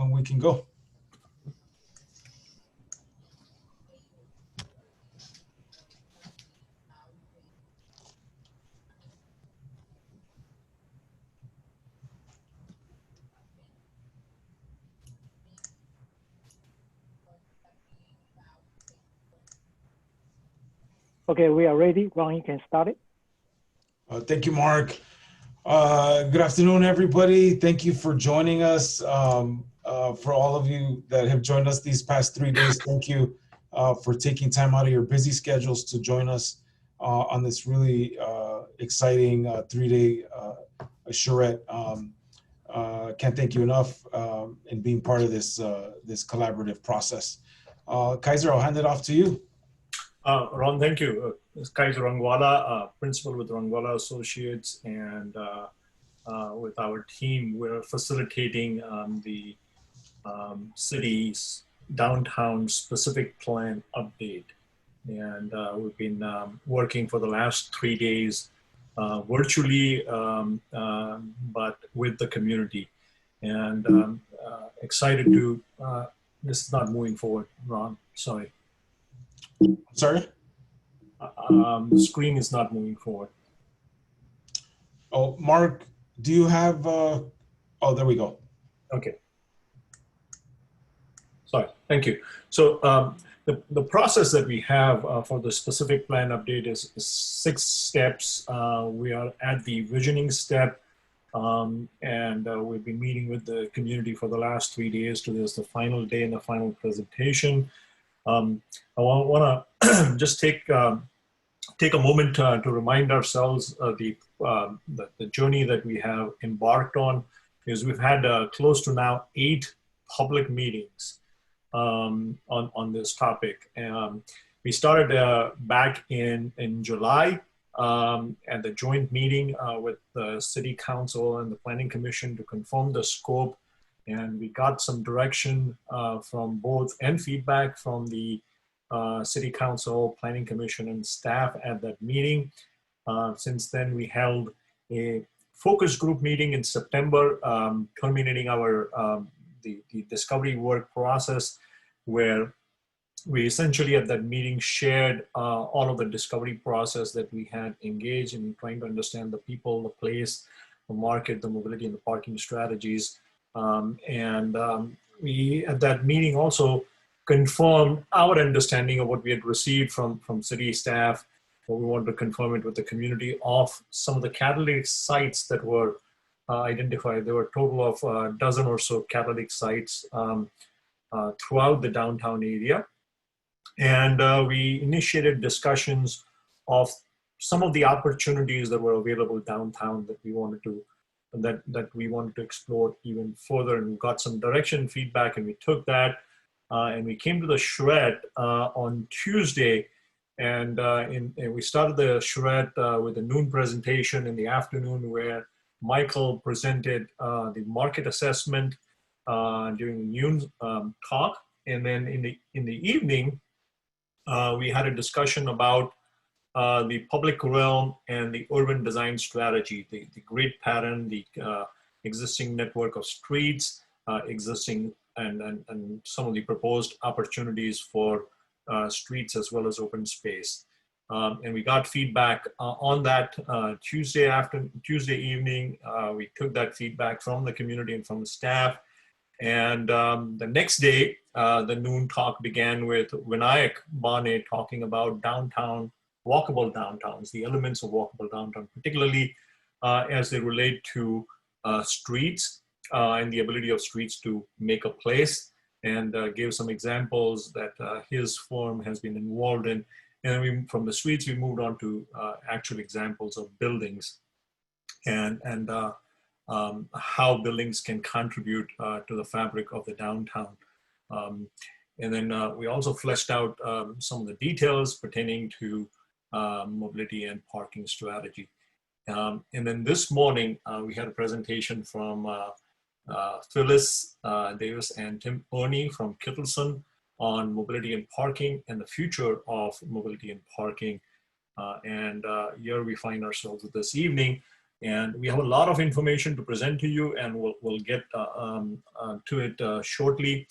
when we can go. Okay, we are ready. Ron, you can start it. Thank you, Mark. Good afternoon, everybody. Thank you for joining us. For all of you that have joined us these past 3 days, thank you for taking time out of your busy schedules to join us on this really exciting 3-day Charrette. Can't thank you enough in being part of this this collaborative process. Kaiser, I'll hand it off to you. Ron, thank you. Kaiser Rangwala, principal with Rangwala Associates, and with our team, we're facilitating the city's downtown specific plan update. And we've been working for the last 3 days virtually, but with the community. And excited to, this is not moving forward, Ron, sorry. Sorry? The screen is not moving forward. Oh, Mark, do you have, oh, there we go. Okay. Sorry, thank you. So the process that we have for the specific plan update is 6 steps. We are at the visioning step, and we've been meeting with the community for the last 3 days. Today is the final day and the final presentation. I want to just take a moment to remind ourselves of the journey that we have embarked on, because we've had close to now 8 public meetings on this topic. We started back in July at the joint meeting with the City Council and the Planning Commission to confirm the scope. And we got some direction from both and feedback from the City Council, Planning Commission, and staff at that meeting. Since then, we held a focus group meeting in September, culminating our the discovery work process, where we essentially at that meeting shared all of the discovery process that we had engaged in trying to understand the people, the place, the market, the mobility, and the parking strategies. We at that meeting also confirmed our understanding of what we had received from city staff, but we wanted to confirm it with the community of some of the catalytic sites that were identified. There were a total of a dozen or so catalytic sites throughout the downtown area. And we initiated discussions of some of the opportunities that were available downtown that we wanted to explore even further, and we got some direction feedback, and we took that and we came to the Charrette on Tuesday, and we started the Charrette with a noon presentation in the afternoon, where Michael presented the market assessment during the noon talk, and then in the evening we had a discussion about the public realm and the urban design strategy, the grid pattern, the existing network of streets, existing and some of the proposed opportunities for streets as well as open space. And we got feedback on that Tuesday evening. We took that feedback from the community and from the staff. And the next day, the noon talk began with Vinayak Bane talking about downtown, walkable downtowns, the elements of walkable downtown, particularly as they relate to streets and the ability of streets to make a place, and gave some examples that his firm has been involved in. And from the streets, we moved on to actual examples of buildings and how buildings can contribute to the fabric of the downtown. And then we also fleshed out some of the details pertaining to mobility and parking strategy. And then this morning, we had a presentation from Phyllis Davis and Tim Ernie from Kittleson on mobility and parking and the future of mobility and parking. And here we find ourselves this evening And we have a lot of information to present to you, and we'll get to it shortly.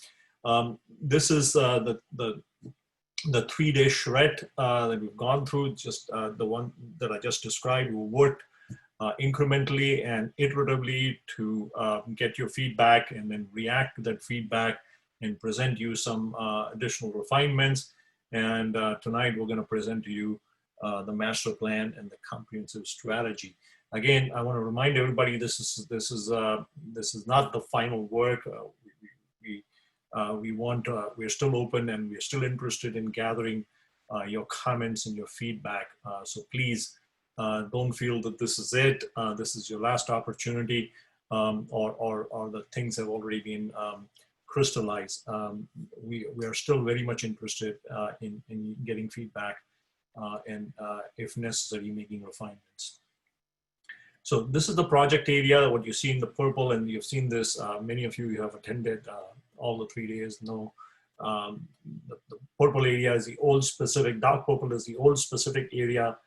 This is the 3-day charrette that we've gone through, just the one that I just described. We worked incrementally and iteratively to get your feedback and then react to that feedback and present you some additional refinements. And tonight we're going to present to you the master plan and the comprehensive strategy. Again, I want to remind everybody this is not the final work. We're still open, and we're still interested in gathering your comments and your feedback. So please don't feel that this is it. This is your last opportunity, or the things have already been crystallized. We are still very much interested in getting feedback and if necessary, making refinements. So this is the project area, what you see in the purple, and you've seen this, many of you have attended all the 3 days know. The purple area is the old specific, dark purple is the old specific area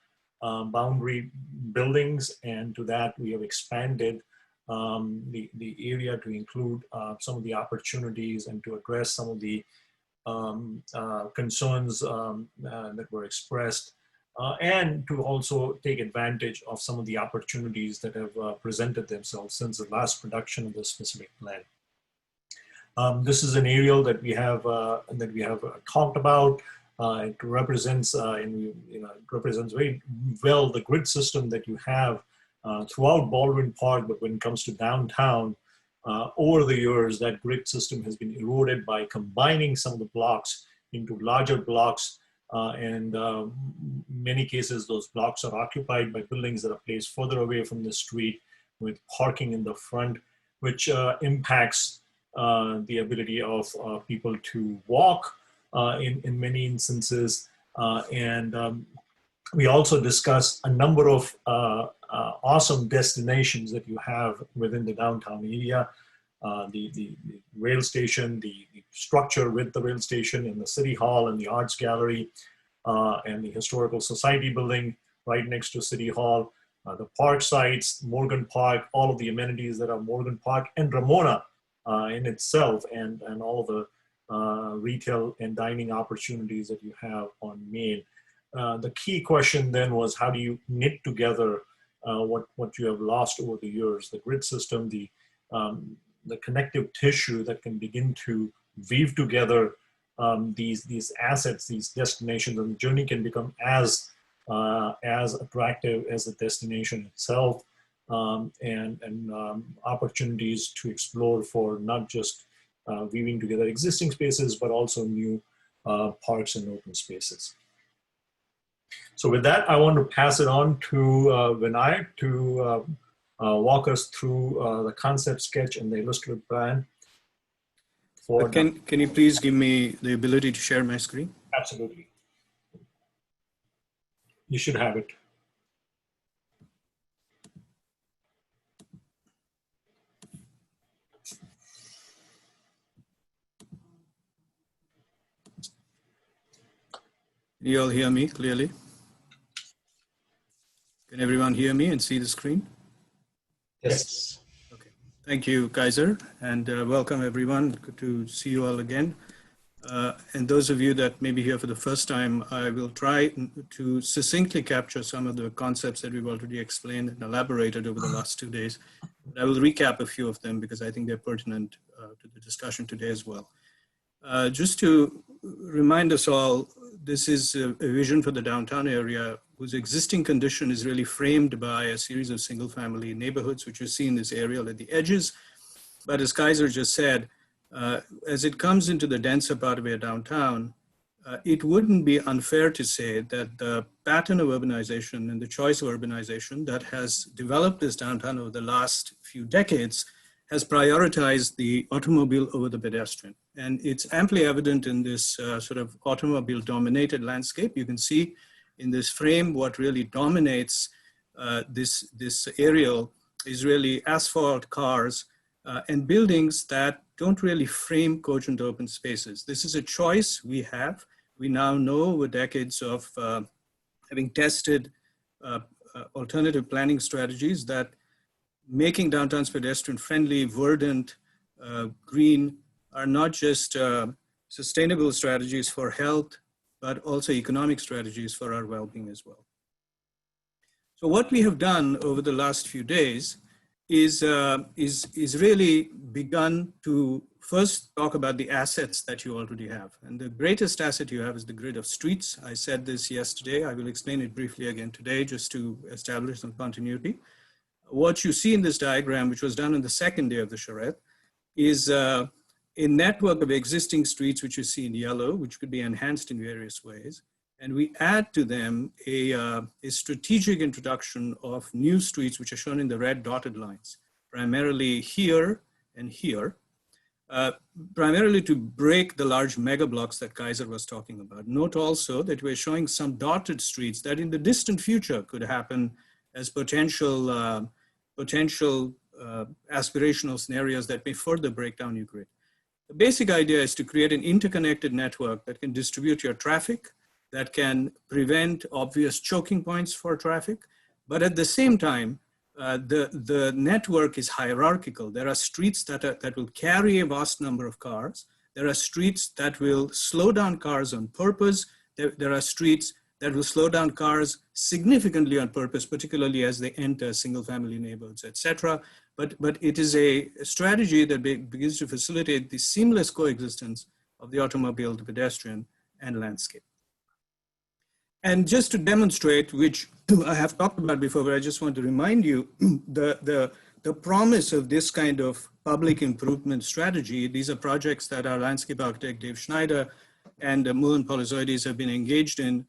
boundary buildings, and to that we have expanded the area to include some of the opportunities and to address some of the concerns that were expressed, and to also take advantage of some of the opportunities that have presented themselves since the last production of the specific plan. This is an aerial that we have talked about. It represents it represents very well the grid system that you have throughout Baldwin Park, but when it comes to downtown, over the years, that grid system has been eroded by combining some of the blocks into larger blocks. And many cases, those blocks are occupied by buildings that are placed further away from the street with parking in the front, which impacts the ability of people to walk in many instances. We also discuss a number of awesome destinations that you have within the downtown area. The rail station, the structure with the rail station, and the City Hall and the Arts Gallery, and the Historical Society building right next to City Hall, the park sites, Morgan Park, all of the amenities that are Morgan Park, and Ramona in itself, and all of the retail and dining opportunities that you have on Main. The key question then was, how do you knit together what you have lost over the years, the grid system, the connective tissue that can begin to weave together these assets, these destinations, and the journey can become as attractive as the destination itself, and opportunities to explore for not just weaving together existing spaces, but also new parks and open spaces. So with that, I want to pass it on to Vinay to walk us through the concept sketch and the illustrative plan. Can you please give me the ability to share my screen? Absolutely. You should have it. Can you all hear me clearly? Can everyone hear me and see the screen? Yes. Okay. Thank you, Kaiser, and welcome everyone. Good to see you all again. And those of you that may be here for the first time, I will try to succinctly capture some of the concepts that we've already explained and elaborated over the last 2 days. But I will recap a few of them because I think they're pertinent to the discussion today as well. Just to remind us all, this is a vision for the downtown area whose existing condition is really framed by a series of single-family neighborhoods, which you see in this aerial at the edges. But as Kaiser just said, as it comes into the denser part of our downtown, it wouldn't be unfair to say that the pattern of urbanization and the choice of urbanization that has developed this downtown over the last few decades has prioritized the automobile over the pedestrian. And it's amply evident in this sort of automobile-dominated landscape. You can see in this frame what really dominates this aerial is really asphalt, cars, and buildings that don't really frame cogent open spaces. This is a choice we have. We now know over decades of having tested alternative planning strategies that making downtowns pedestrian friendly, verdant, green are not just sustainable strategies for health, but also economic strategies for our well-being as well. So what we have done over the last few days is really begun to first talk about the assets that you already have. And the greatest asset you have is the grid of streets. I said this yesterday. I will explain it briefly again today just to establish some continuity. What you see in this diagram, which was done on the second day of the charrette, is a network of existing streets, which you see in yellow, which could be enhanced in various ways. And we add to them a strategic introduction of new streets, which are shown in the red dotted lines, primarily here and here, primarily to break the large mega blocks that Kaiser was talking about. Note also that we're showing some dotted streets that in the distant future could happen as potential aspirational scenarios that may further break down your grid. The basic idea is to create an interconnected network that can distribute your traffic, that can prevent obvious choking points for traffic, but at the same time, the network is hierarchical. There are streets that will carry a vast number of cars. There are streets that will slow down cars on purpose. There are streets that will slow down cars significantly on purpose, particularly as they enter single-family neighborhoods, etc. But it is a strategy that begins to facilitate the seamless coexistence of the automobile, the pedestrian, and landscape. And just to demonstrate, which I have talked about before, but I just want to remind you, the promise of this kind of public improvement strategy, these are projects that our landscape architect, Dave Schneider, and Mullen Polyzoides have been engaged in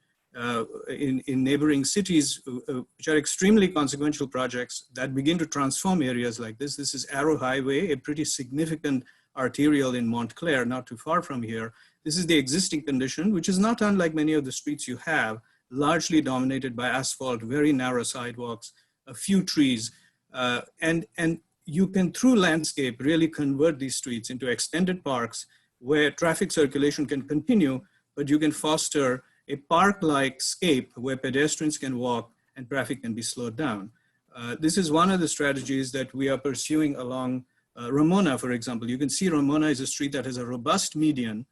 neighboring cities, which are extremely consequential projects that begin to transform areas like this. This is Arrow Highway, a pretty significant arterial in Montclair, not too far from here. This is the existing condition, which is not unlike many of the streets you have, largely dominated by asphalt, very narrow sidewalks, a few trees, and you can, through landscape, really convert these streets into extended parks where traffic circulation can continue, but you can foster a park-like scape where pedestrians can walk and traffic can be slowed down. This is one of the strategies that we are pursuing along Ramona, for example. You can see Ramona is a street that has a robust median,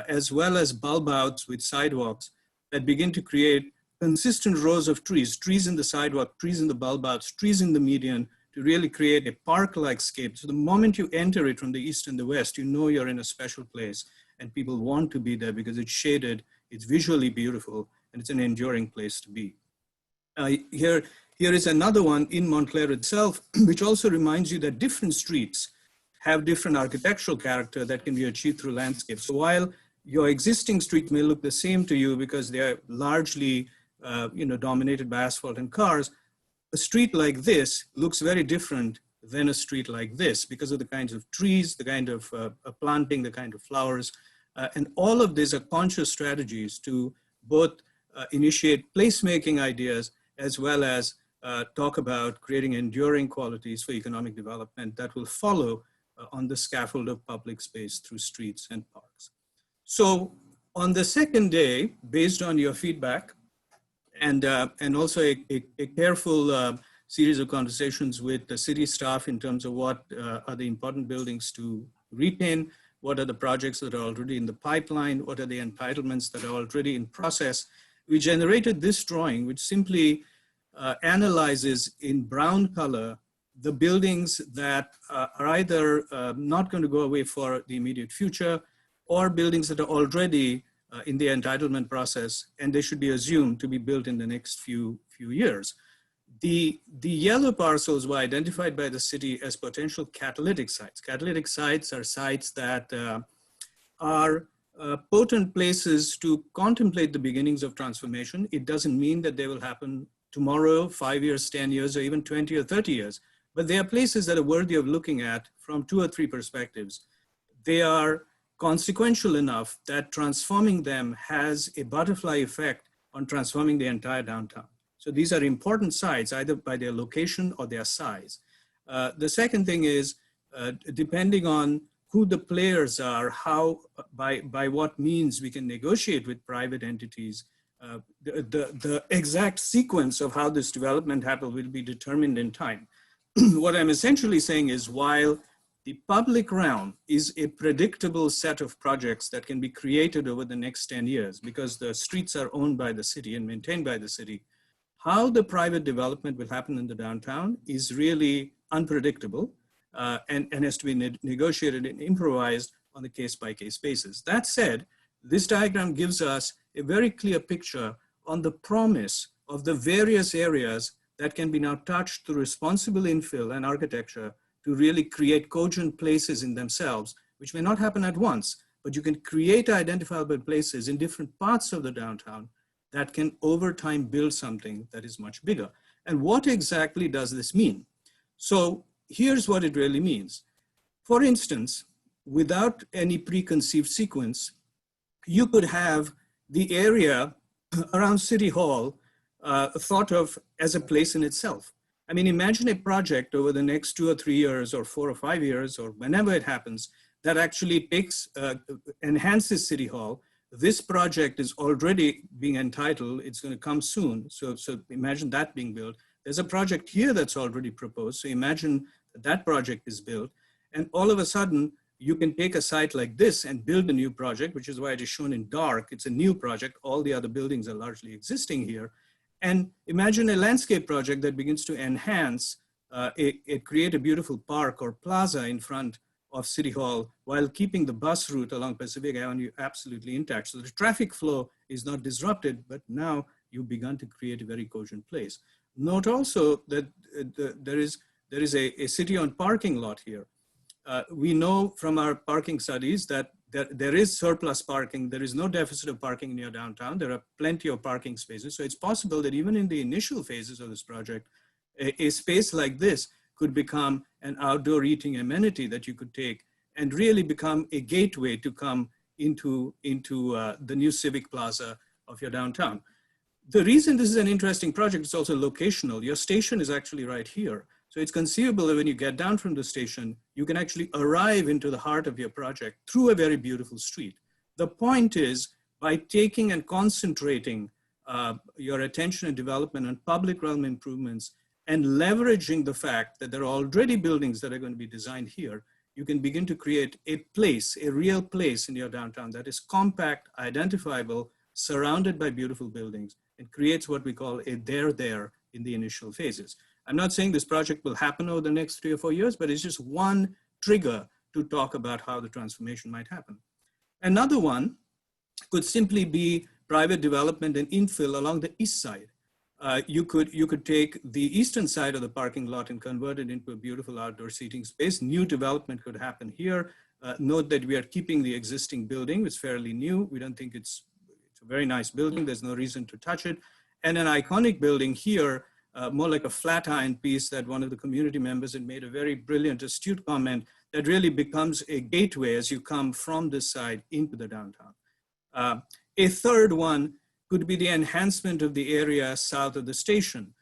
as well as bulb outs with sidewalks that begin to create consistent rows of trees, trees in the sidewalk, trees in the bulb outs, trees in the median, to really create a park-like scape. So the moment you enter it from the east and the west, you know you're in a special place and people want to be there because it's shaded, it's visually beautiful, and it's an enduring place to be. Here is another one in Montclair itself, which also reminds you that different streets have different architectural character that can be achieved through landscape. So while your existing street may look the same to you because they're largely dominated by asphalt and cars, a street like this looks very different than a street like this because of the kinds of trees, the kind of planting, the kind of flowers. And all of these are conscious strategies to both initiate placemaking ideas as well as talk about creating enduring qualities for economic development that will follow on the scaffold of public space through streets and parks. So on the second day, based on your feedback and also a careful series of conversations with the city staff in terms of what are the important buildings to retain, what are the projects that are already in the pipeline, what are the entitlements that are already in process, we generated this drawing, which simply analyzes in brown color the buildings that are either not going to go away for the immediate future or buildings that are already in the entitlement process and they should be assumed to be built in the next few years. The yellow parcels were identified by the city as potential catalytic sites. Catalytic sites are sites that are potent places to contemplate the beginnings of transformation. It doesn't mean that they will happen tomorrow, 5 years, 10 years, or even 20 or 30 years, but they are places that are worthy of looking at from 2 or 3 perspectives. They are consequential enough that transforming them has a butterfly effect on transforming the entire downtown. So these are important sites, either by their location or their size. The second thing is, depending on who the players are, how, by what means we can negotiate with private entities, the exact sequence of how this development happens will be determined in time. what I'm essentially saying is while the public realm is a predictable set of projects that can be created over the next 10 years because the streets are owned by the city and maintained by the city, how the private development will happen in the downtown is really unpredictable and has to be negotiated and improvised on a case-by-case basis. That said, this diagram gives us a very clear picture on the promise of the various areas that can be now touched through responsible infill and architecture to really create cogent places in themselves, which may not happen at once, but you can create identifiable places in different parts of the downtown that can over time build something that is much bigger. And what exactly does this mean? So here's what it really means. For instance, without any preconceived sequence, you could have the area around City Hall thought of as a place in itself. I mean, imagine a project over the next 2 or 3 years or 4 or 5 years or whenever it happens that actually takes, enhances City Hall. This project is already being entitled, it's going to come soon. So imagine that being built. There's a project here that's already proposed. So imagine that project is built. And all of a sudden, you can take a site like this and build a new project, which is why it is shown in dark. It's a new project. All the other buildings are largely existing here. And imagine a landscape project that begins to enhance, create a beautiful park or plaza in front of City Hall while keeping the bus route along Pacific Avenue absolutely intact. So the traffic flow is not disrupted, but now you've begun to create a very cogent place. Note also that there is a city-owned parking lot here. We know from our parking studies that there is surplus parking. There is no deficit of parking near downtown. There are plenty of parking spaces. So it's possible that even in the initial phases of this project, a space like this could become an outdoor eating amenity that you could take and really become a gateway to come into the new civic plaza of your downtown. The reason this is an interesting project is also locational. Your station is actually right here. So it's conceivable that when you get down from the station, you can actually arrive into the heart of your project through a very beautiful street. The point is, by taking and concentrating your attention and development on public realm improvements and leveraging the fact that there are already buildings that are going to be designed here, you can begin to create a place, a real place in your downtown that is compact, identifiable, surrounded by beautiful buildings, and creates what we call a there in the initial phases. I'm not saying this project will happen over the next 3 or 4 years, but it's just one trigger to talk about how the transformation might happen. Another one could simply be private development and infill along the east side. You could take the eastern side of the parking lot and convert it into a beautiful outdoor seating space. New development could happen here. Note that we are keeping the existing building. It's fairly new. We don't think it's a very nice building. There's no reason to touch it. And an iconic building here, more like a flat iron piece that one of the community members had made a very brilliant, astute comment that really becomes a gateway as you come from this side into the downtown. A third one could be the enhancement of the area south of the station.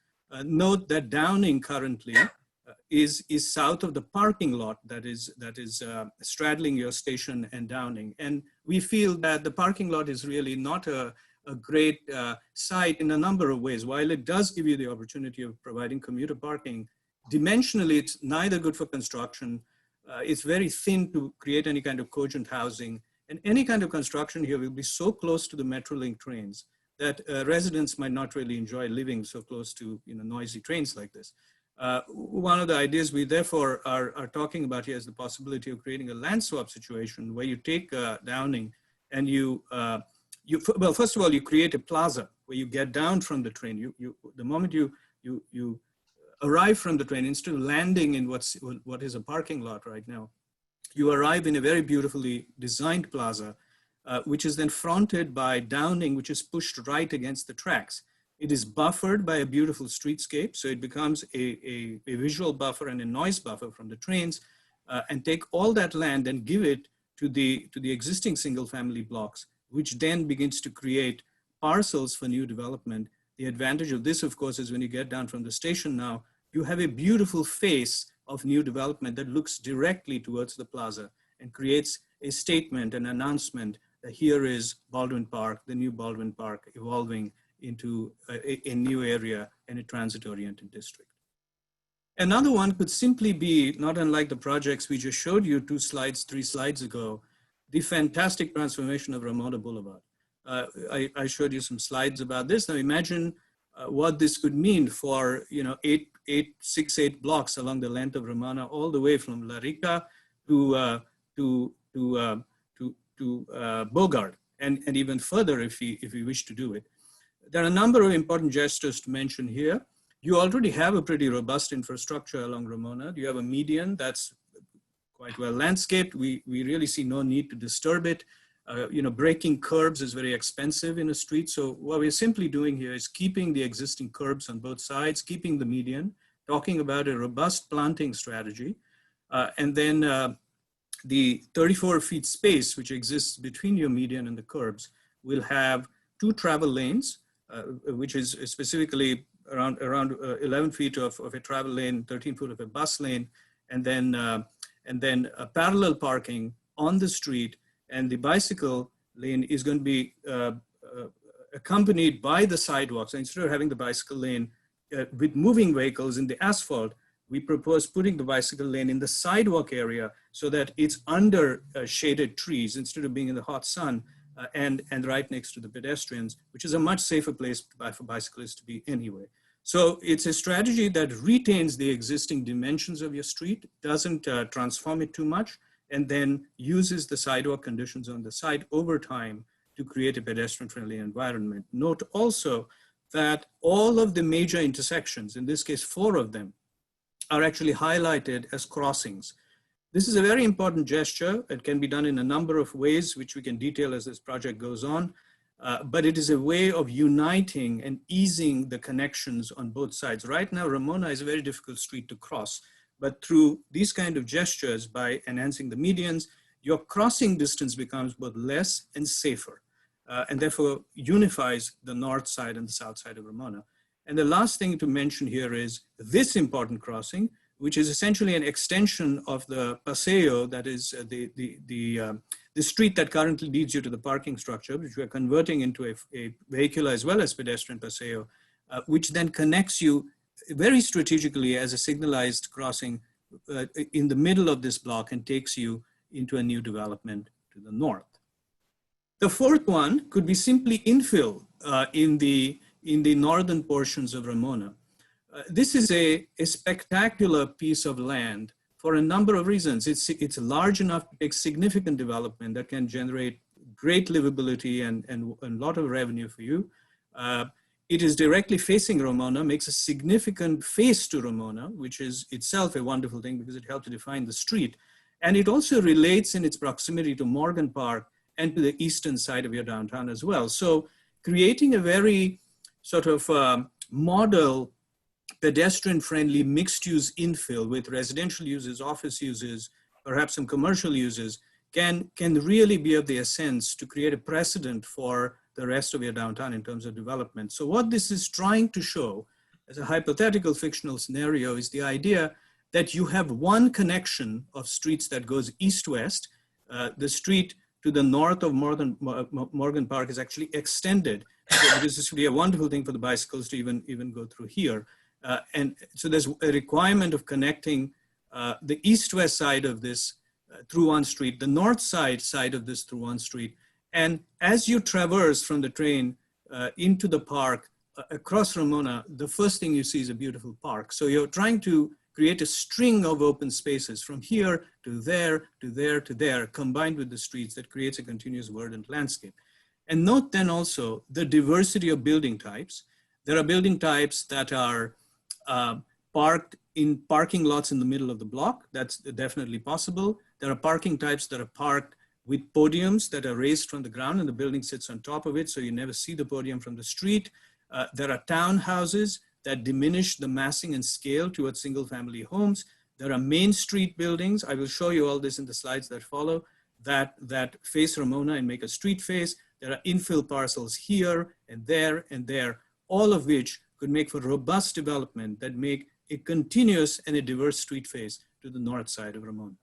Note that Downing currently is south of the parking lot that is straddling your station and Downing. And we feel that the parking lot is really not a great site in a number of ways. While it does give you the opportunity of providing commuter parking, dimensionally, it's neither good for construction. It's very thin to create any kind of cogent housing. And any kind of construction here will be so close to the Metrolink trains that residents might not really enjoy living so close to noisy trains like this. One of the ideas we therefore are talking about here is the possibility of creating a land swap situation where you take Downing and well, first of all, you create a plaza where you get down from the train. The moment you arrive from the train, instead of landing in what is a parking lot right now, you arrive in a very beautifully designed plaza, which is then fronted by Downing, which is pushed right against the tracks. It is buffered by a beautiful streetscape, so it becomes a visual buffer and a noise buffer from the trains, and take all that land and give it to the existing single-family blocks, which then begins to create parcels for new development. The advantage of this, of course, is when you get down from the station now, you have a beautiful face of new development that looks directly towards the plaza and creates a statement, an announcement that here is Baldwin Park, the new Baldwin Park, evolving into a new area and a transit-oriented district. Another one could simply be, not unlike the projects we just showed you 3 slides ago, the fantastic transformation of Ramona Boulevard. I showed you some slides about this. Now imagine what this could mean for 8 blocks along the length of Ramona, all the way from La Rica to Bogart, and even further if we wish to do it. There are a number of important gestures to mention here. You already have a pretty robust infrastructure along Ramona. You have a median that's quite well landscaped. We really see no need to disturb it. Breaking curbs is very expensive in a street. So what we're simply doing here is keeping the existing curbs on both sides, keeping the median, talking about a robust planting strategy. And then the 34 feet space, which exists between your median and the curbs, will have 2 travel lanes, which is specifically around 11 feet of a travel lane, 13 foot of a bus lane, and then a parallel parking on the street, and the bicycle lane is going to be accompanied by the sidewalks. So instead of having the bicycle lane with moving vehicles in the asphalt, we propose putting the bicycle lane in the sidewalk area so that it's under shaded trees instead of being in the hot sun and right next to the pedestrians, which is a much safer place for bicyclists to be anyway. So it's a strategy that retains the existing dimensions of your street, doesn't transform it too much, and then uses the sidewalk conditions on the side over time to create a pedestrian-friendly environment. Note also that all of the major intersections, in this case 4 of them, are actually highlighted as crossings. This is a very important gesture. It can be done in a number of ways, which we can detail as this project goes on. But it is a way of uniting and easing the connections on both sides. Right now, Ramona is a very difficult street to cross, but through these kind of gestures, by enhancing the medians, your crossing distance becomes both less and safer, and therefore unifies the north side and the south side of Ramona. And the last thing to mention here is this important crossing, which is essentially an extension of the Paseo, that is the street that currently leads you to the parking structure, which we are converting into a vehicular as well as pedestrian Paseo, which then connects you very strategically as a signalized crossing in the middle of this block and takes you into a new development to the north. The fourth one could be simply infill in the northern portions of Ramona. This is a spectacular piece of land for a number of reasons. It's large enough to take significant development that can generate great livability and a lot of revenue for you. It is directly facing Ramona, makes a significant face to Ramona, which is itself a wonderful thing because it helps to define the street. And it also relates in its proximity to Morgan Park and to the eastern side of your downtown as well. So creating a very sort of model pedestrian-friendly mixed-use infill with residential uses, office uses, perhaps some commercial uses, can really be of the essence to create a precedent for the rest of your downtown in terms of development. So what this is trying to show as a hypothetical fictional scenario is the idea that you have one connection of streets that goes east-west. The street to the north of Morgan Park is actually extended. So this is really a wonderful thing for the bicycles to even go through here. And so there's a requirement of connecting the east-west side of this through one street, the north side of this through one street. And as you traverse from the train into the park across Ramona, the first thing you see is a beautiful park. So you're trying to create a string of open spaces from here to there, to there, to there, combined with the streets that creates a continuous verdant landscape. And note then also the diversity of building types. There are building types that are parked in parking lots in the middle of the block. That's definitely possible. There are parking types that are parked with podiums that are raised from the ground and the building sits on top of it, so you never see the podium from the street. There are townhouses that diminish the massing and scale towards single family homes. There are Main Street buildings. I will show you all this in the slides that follow that face Ramona and make a street face. There are infill parcels here and there, all of which could make for robust development that make a continuous and a diverse street face to the north side of Ramona.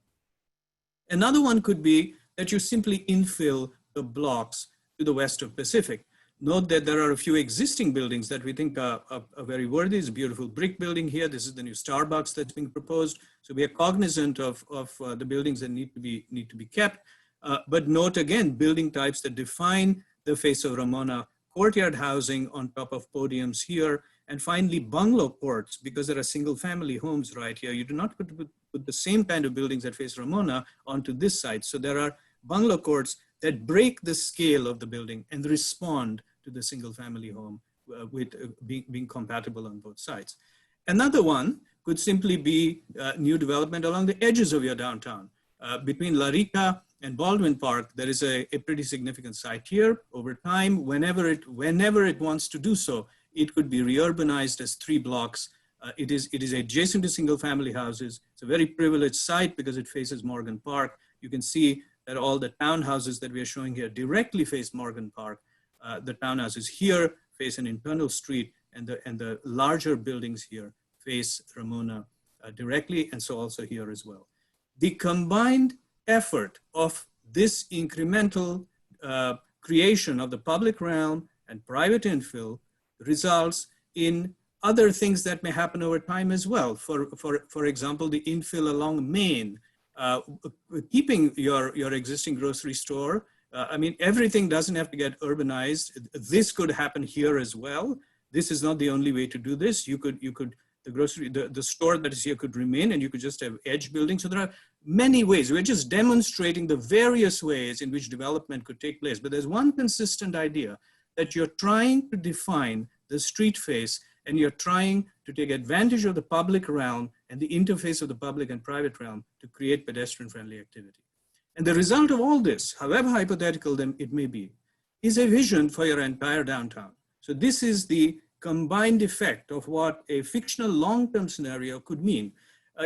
Another one could be that you simply infill the blocks to the west of Pacific. Note that there are a few existing buildings that we think are very worthy. It's a beautiful brick building here. This is the new Starbucks that's being proposed. So we are cognizant of the buildings that need to be kept. But note again, building types that define the face of Ramona, courtyard housing on top of podiums here, and finally bungalow courts, because there are single family homes right here. You do not put the same kind of buildings that face Ramona onto this side. So there are bungalow courts that break the scale of the building and respond to the single family home with being compatible on both sides. Another one could simply be new development along the edges of your downtown. Between La Rica and Baldwin Park, there is a pretty significant site here. Over time, whenever it wants to do so, it could be reurbanized as 3 blocks. It is adjacent to single family houses. It's a very privileged site because it faces Morgan Park. You can see that all the townhouses that we are showing here directly face Morgan Park. The townhouses here face an internal street, and the larger buildings here face Ramona directly, and so also here as well. The combined effort of this incremental creation of the public realm and private infill results in other things that may happen over time as well. For example, the infill along MAINE, keeping your existing grocery store. I mean, everything doesn't have to get urbanized. This could happen here as well. This is not the only way to do this. The store that is here could remain, and you could just have edge buildings. So there are many ways. We're just demonstrating the various ways in which development could take place. But there's one consistent idea, that you're trying to define the street face, and you're trying to take advantage of the public realm and the interface of the public and private realm to create pedestrian-friendly activity. And the result of all this, however hypothetical it may be, is a vision for your entire downtown. So this is the combined effect of what a fictional long-term scenario could mean.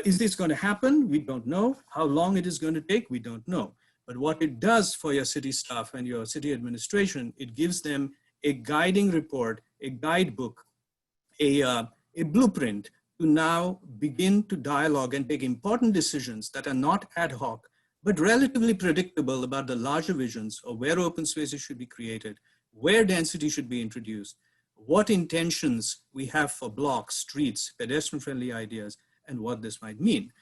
Is this going to happen? We don't know. How long it is going to take? We don't know. But what it does for your city staff and your city administration, it gives them a guiding report, a guidebook, a blueprint to now begin to dialogue and take important decisions that are not ad hoc, but relatively predictable about the larger visions of where open spaces should be created, where density should be introduced, what intentions we have for blocks, streets, pedestrian-friendly ideas, and what this might mean.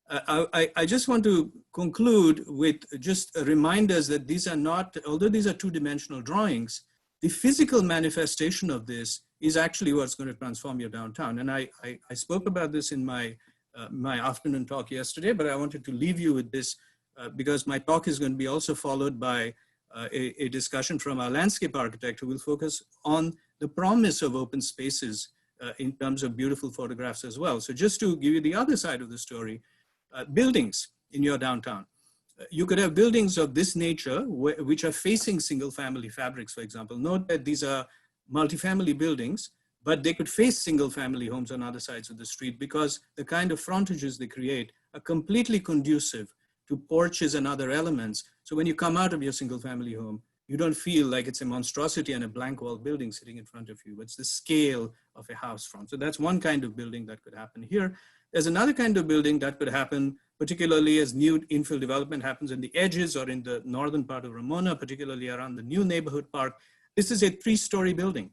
I just want to conclude with just reminders that these are not, although these are two-dimensional drawings, the physical manifestation of this is actually what's going to transform your downtown. And I spoke about this in my afternoon talk yesterday, but I wanted to leave you with this because my talk is going to be also followed by a discussion from our landscape architect who will focus on the promise of open spaces in terms of beautiful photographs as well. So just to give you the other side of the story, buildings in your downtown. You could have buildings of this nature which are facing single family fabrics, for example. Note that these are multifamily buildings, but they could face single family homes on other sides of the street because the kind of frontages they create are completely conducive to porches and other elements. So when you come out of your single family home, you don't feel like it's a monstrosity and a blank wall building sitting in front of you. It's the scale of a house front. So that's one kind of building that could happen here. There's another kind of building that could happen, particularly as new infill development happens in the edges or in the northern part of Ramona, particularly around the new neighborhood park. This is a 3-story building.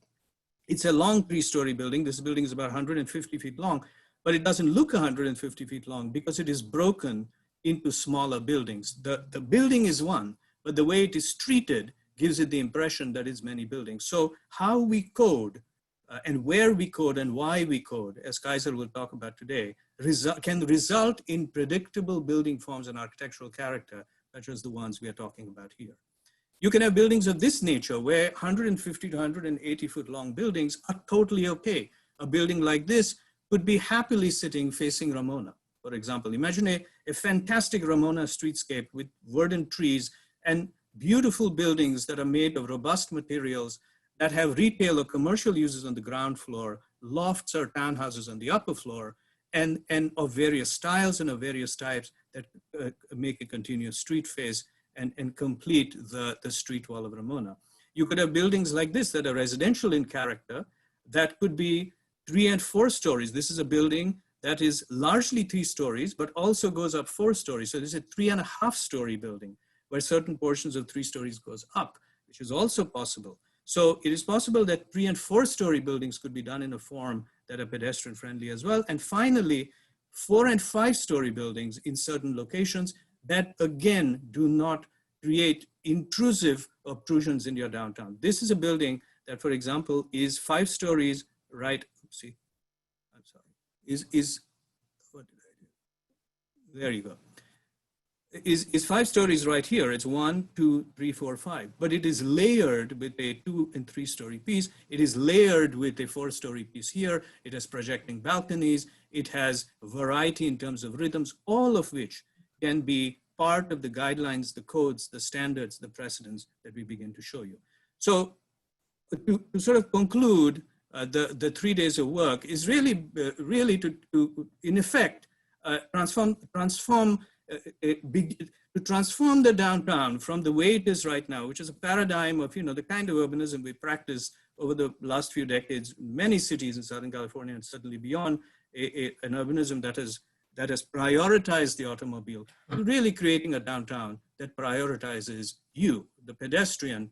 It's a long 3-story building. This building is about 150 feet long, but it doesn't look 150 feet long because it is broken into smaller buildings. The building is one, but the way it is treated gives it the impression that it's many buildings. So how we code and where we code and why we code, as Kaiser will talk about today, can result in predictable building forms and architectural character, such as the ones we are talking about here. You can have buildings of this nature where 150 to 180 foot long buildings are totally okay. A building like this could be happily sitting facing Ramona, for example. Imagine a fantastic Ramona streetscape with verdant trees and beautiful buildings that are made of robust materials that have retail or commercial uses on the ground floor, lofts or townhouses on the upper floor, and of various styles and of various types that make a continuous street face and complete the street wall of Ramona. You could have buildings like this that are residential in character that could be 3 and 4 stories. This is a building that is largely 3 stories, but also goes up 4 stories. So this is a 3.5 story building where certain portions of 3 stories goes up, which is also possible. So it is possible that 3- and 4-story buildings could be done in a form that are pedestrian friendly as well. And finally, 4- and 5-story buildings in certain locations that again do not create intrusive obtrusions in your downtown. This is a building that, for example, is 5 stories, right? Oopsie, I'm sorry. What did I do? There you go. Is 5 stories right here. It's 1, 2, 3, 4, 5. But it is layered with a 2- and 3-story piece. It is layered with a 4-story piece here. It has projecting balconies. It has variety in terms of rhythms, all of which can be part of the guidelines, the codes, the standards, the precedents that we begin to show you. So to sort of conclude the 3 days of work is really to in effect, transform the downtown from the way it is right now, which is a paradigm of, the kind of urbanism we practiced over the last few decades, many cities in Southern California and certainly beyond, an urbanism that has prioritized the automobile, to really creating a downtown that prioritizes you, the pedestrian,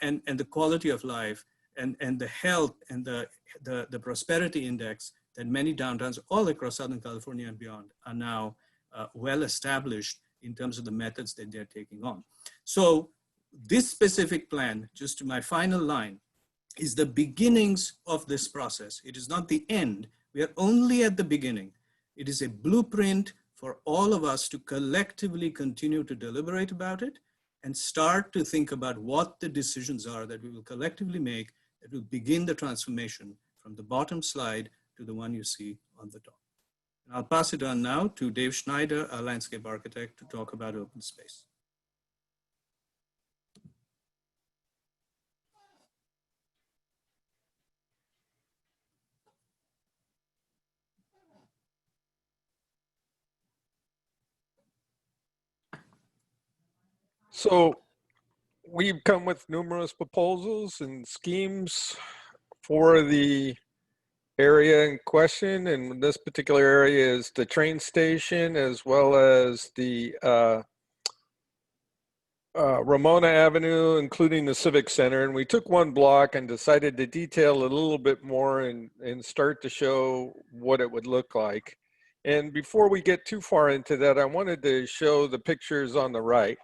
and the quality of life and the health and the prosperity index that many downtowns all across Southern California and beyond are now well established in terms of the methods that they're taking on. So this specific plan, just to my final line, is the beginnings of this process. It is not the end. We are only at the beginning. It is a blueprint for all of us to collectively continue to deliberate about it and start to think about what the decisions are that we will collectively make that will begin the transformation from the bottom slide to the one you see on the top. And I'll pass it on now to Dave Schneider, our landscape architect, to talk about open space. So we've come with numerous proposals and schemes for the area in question, and this particular area is the train station as well as the Ramona Avenue, including the Civic Center. And we took one block and decided to detail a little bit more and start to show what it would look like. And before we get too far into that, I wanted to show the pictures on the right.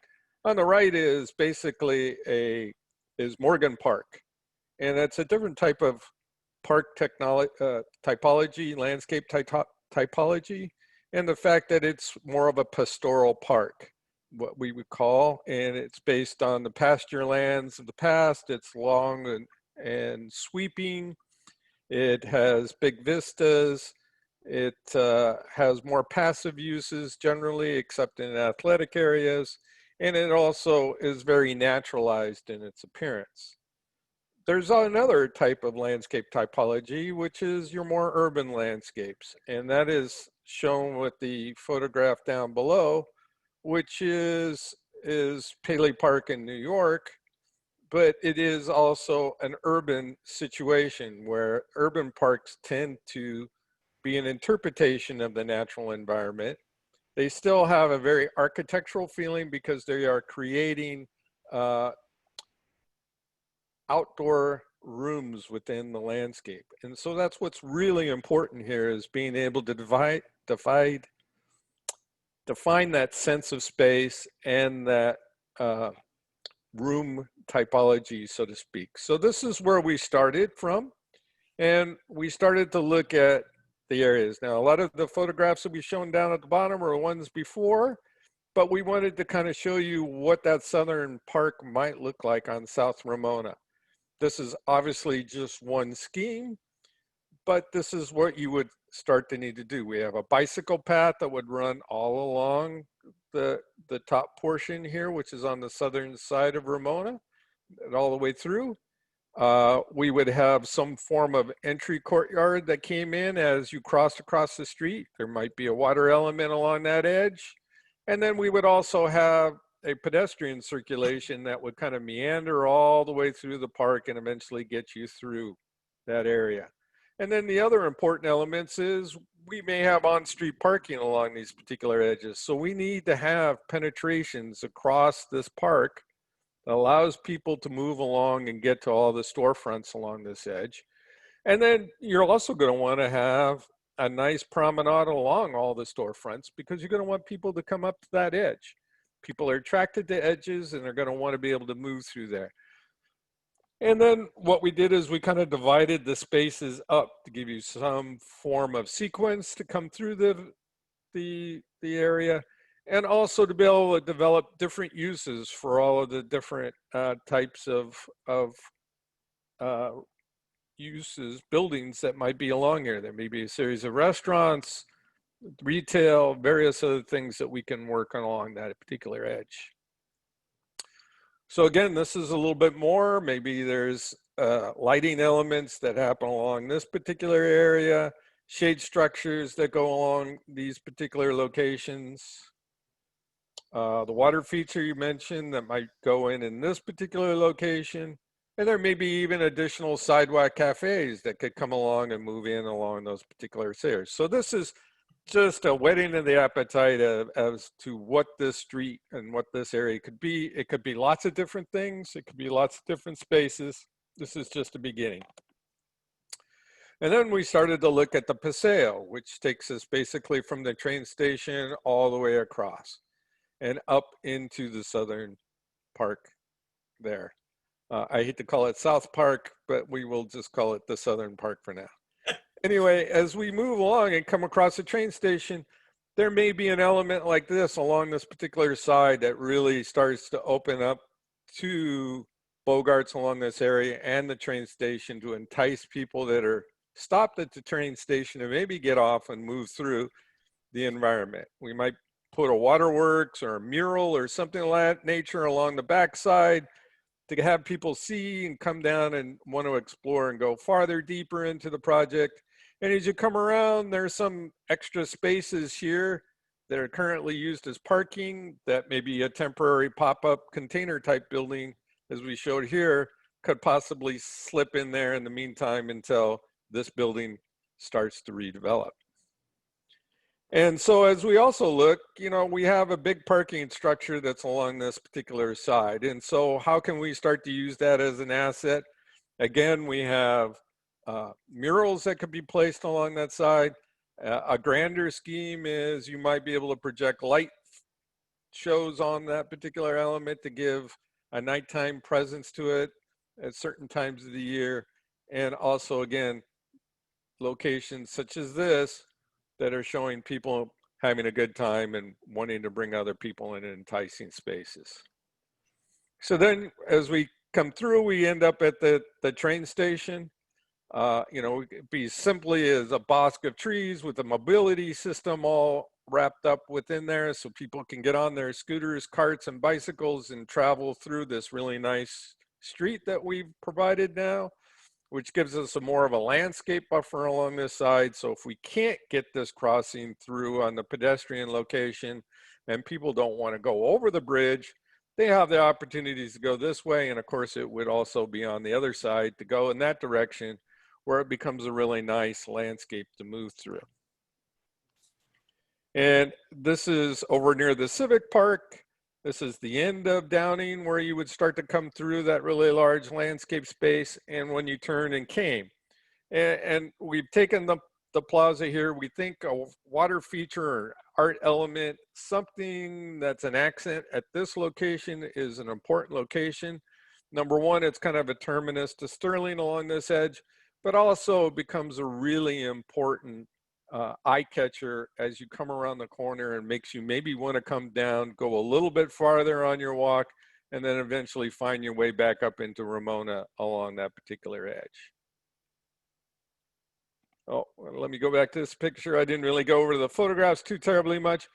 On the right is basically is Morgan Park. And it's a different type of park typology, landscape typology, and the fact that it's more of a pastoral park, what we would call, and it's based on the pasture lands of the past. It's long and sweeping. It has big vistas. It has more passive uses generally, except in athletic areas. And it also is very naturalized in its appearance. There's another type of landscape typology, which is your more urban landscapes. And that is shown with the photograph down below, which is Paley Park in New York, but it is also an urban situation where urban parks tend to be an interpretation of the natural environment. They still have a very architectural feeling because they are creating outdoor rooms within the landscape. And so that's what's really important here, is being able to define that sense of space and that room typology, so to speak. So this is where we started from. And we started to look at the areas. Now, a lot of the photographs that we've shown down at the bottom are ones before, but we wanted to kind of show you what that southern park might look like on South Ramona. This is obviously just one scheme, but this is what you would start to need to do. We have a bicycle path that would run all along the top portion here, which is on the southern side of Ramona, and all the way through. We would have some form of entry courtyard that came in as you crossed across the street. There might be a water element along that edge. And then we would also have a pedestrian circulation that would kind of meander all the way through the park and eventually get you through that area. And then the other important elements is we may have on-street parking along these particular edges. So we need to have penetrations across this park that allows people to move along and get to all the storefronts along this edge. And then you're also going to want to have a nice promenade along all the storefronts, because you're going to want people to come up to that edge. People are attracted to edges and they're going to want to be able to move through there. And then what we did is we kind of divided the spaces up to give you some form of sequence to come through the area, and also to be able to develop different uses for all of the different types of uses, buildings that might be along here. There may be a series of restaurants, retail, various other things that we can work on along that particular edge. So again, this is a little bit more. Maybe there's lighting elements that happen along this particular area, shade structures that go along these particular locations. The water feature you mentioned that might go in this particular location. And there may be even additional sidewalk cafes that could come along and move in along those particular areas. So this is just a whetting of the appetite as to what this street and what this area could be. It could be lots of different things. It could be lots of different spaces. This is just a beginning. And then we started to look at the Paseo, which takes us basically from the train station all the way across and up into the southern park there. I hate to call it South Park, but we will just call it the Southern Park for now. Anyway, as we move along and come across the train station, there may be an element like this along this particular side that really starts to open up to Bogarts along this area and the train station to entice people that are stopped at the train station to maybe get off and move through the environment. We might put a waterworks or a mural or something of that nature along the backside to have people see and come down and want to explore and go farther, deeper into the project. And as you come around, there's some extra spaces here that are currently used as parking that maybe a temporary pop-up container type building, as we showed here, could possibly slip in there in the meantime until this building starts to redevelop. And so as we also look, you know, we have a big parking structure that's along this particular side. And so how can we start to use that as an asset? Again, we have murals that could be placed along that side. A grander scheme is you might be able to project light shows on that particular element to give a nighttime presence to it at certain times of the year. And also, again, locations such as this that are showing people having a good time and wanting to bring other people in enticing spaces. So then as we come through, we end up at the train station. You know, it could be simply as a bosque of trees with a mobility system all wrapped up within there so people can get on their scooters, carts, and bicycles and travel through this really nice street that we've provided now, which gives us a more of a landscape buffer along this side. So if we can't get this crossing through on the pedestrian location and people don't want to go over the bridge, they have the opportunities to go this way. And of course, it would also be on the other side to go in that direction where it becomes a really nice landscape to move through. And this is over near the Civic Park. This is the end of Downing where you would start to come through that really large landscape space and when you turn and came. And we've taken the plaza here. We think a water feature or art element, something that's an accent at this location is an important location. Number one, it's kind of a terminus to Sterling along this edge, but also becomes a really important eye catcher as you come around the corner and makes you maybe want to come down, go a little bit farther on your walk, and then eventually find your way back up into Ramona along that particular edge. Oh, let me go back to this picture. I didn't really go over the photographs too terribly much,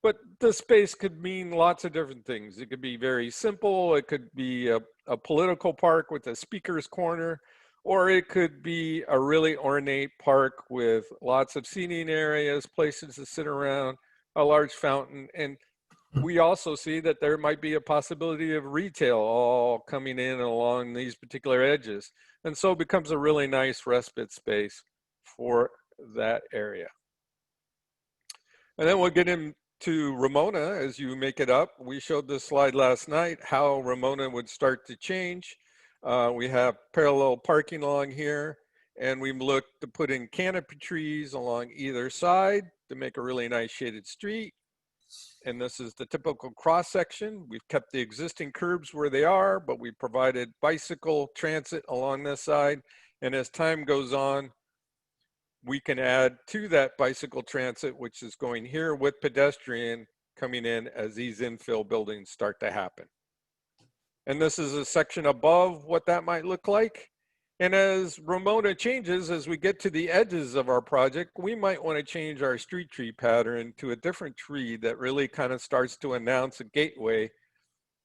but the space could mean lots of different things. It could be very simple. It could be a political park with a speaker's corner, or it could be a really ornate park with lots of seating areas, places to sit around, a large fountain. And we also see that there might be a possibility of retail all coming in along these particular edges. And so it becomes a really nice respite space for that area. And then we'll get in to Ramona as you make it up. We showed this slide last night, how Ramona would start to change. We have parallel parking along here, and we looked to put in canopy trees along either side to make a really nice shaded street. And this is the typical cross section. We've kept the existing curbs where they are, but we provided bicycle transit along this side. And as time goes on, we can add to that bicycle transit, which is going here with pedestrian coming in as these infill buildings start to happen. And this is a section above what that might look like. And as Ramona changes, as we get to the edges of our project, we might want to change our street tree pattern to a different tree that really kind of starts to announce a gateway.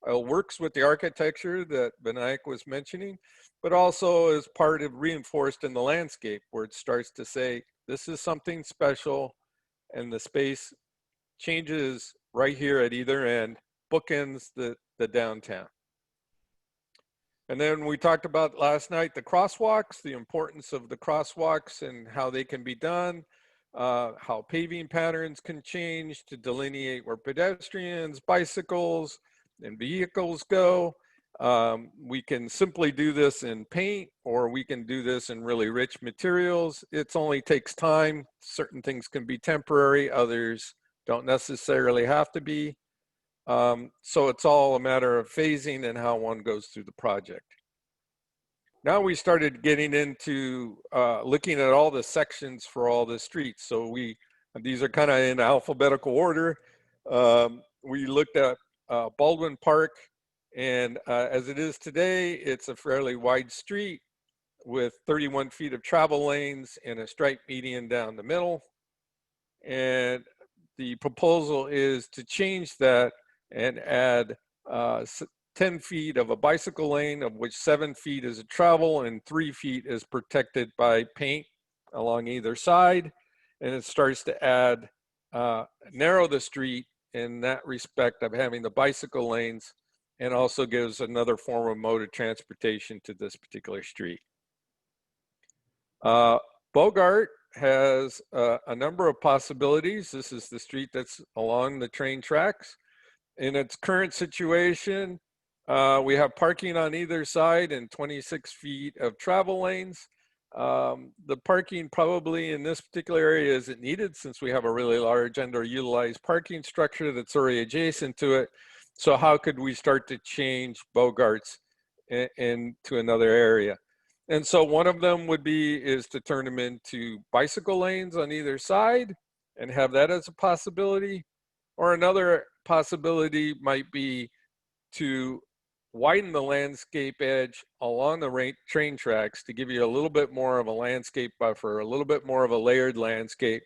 It works with the architecture that Vinayak was mentioning, but also is part of reinforced in the landscape where it starts to say, this is something special, and the space changes right here at either end, bookends the downtown. And then we talked about last night, the crosswalks, the importance of the crosswalks and how they can be done, how paving patterns can change to delineate where pedestrians, bicycles, and vehicles go. We can simply do this in paint, or we can do this in really rich materials. It only takes time. Certain things can be temporary, others don't necessarily have to be. So it's all a matter of phasing and how one goes through the project. Now we started getting into looking at all the sections for all the streets. So these are kind of in alphabetical order. We looked at Baldwin Park, and as it is today, it's a fairly wide street with 31 feet of travel lanes and a striped median down the middle. And the proposal is to change that and add 10 feet of a bicycle lane, of which 7 feet is a travel and 3 feet is protected by paint along either side. And it starts to add, narrow the street in that respect of having the bicycle lanes, and also gives another form of mode of transportation to this particular street. Bogart has a number of possibilities. This is the street that's along the train tracks. In its current situation, we have parking on either side and 26 feet of travel lanes. The parking probably in this particular area isn't needed since we have a really large underutilized parking structure that's already adjacent to it. So how could we start to change Bogart's into another area? And so one of them is to turn them into bicycle lanes on either side and have that as a possibility. Or another possibility might be to widen the landscape edge along the train tracks to give you a little bit more of a landscape buffer, a little bit more of a layered landscape,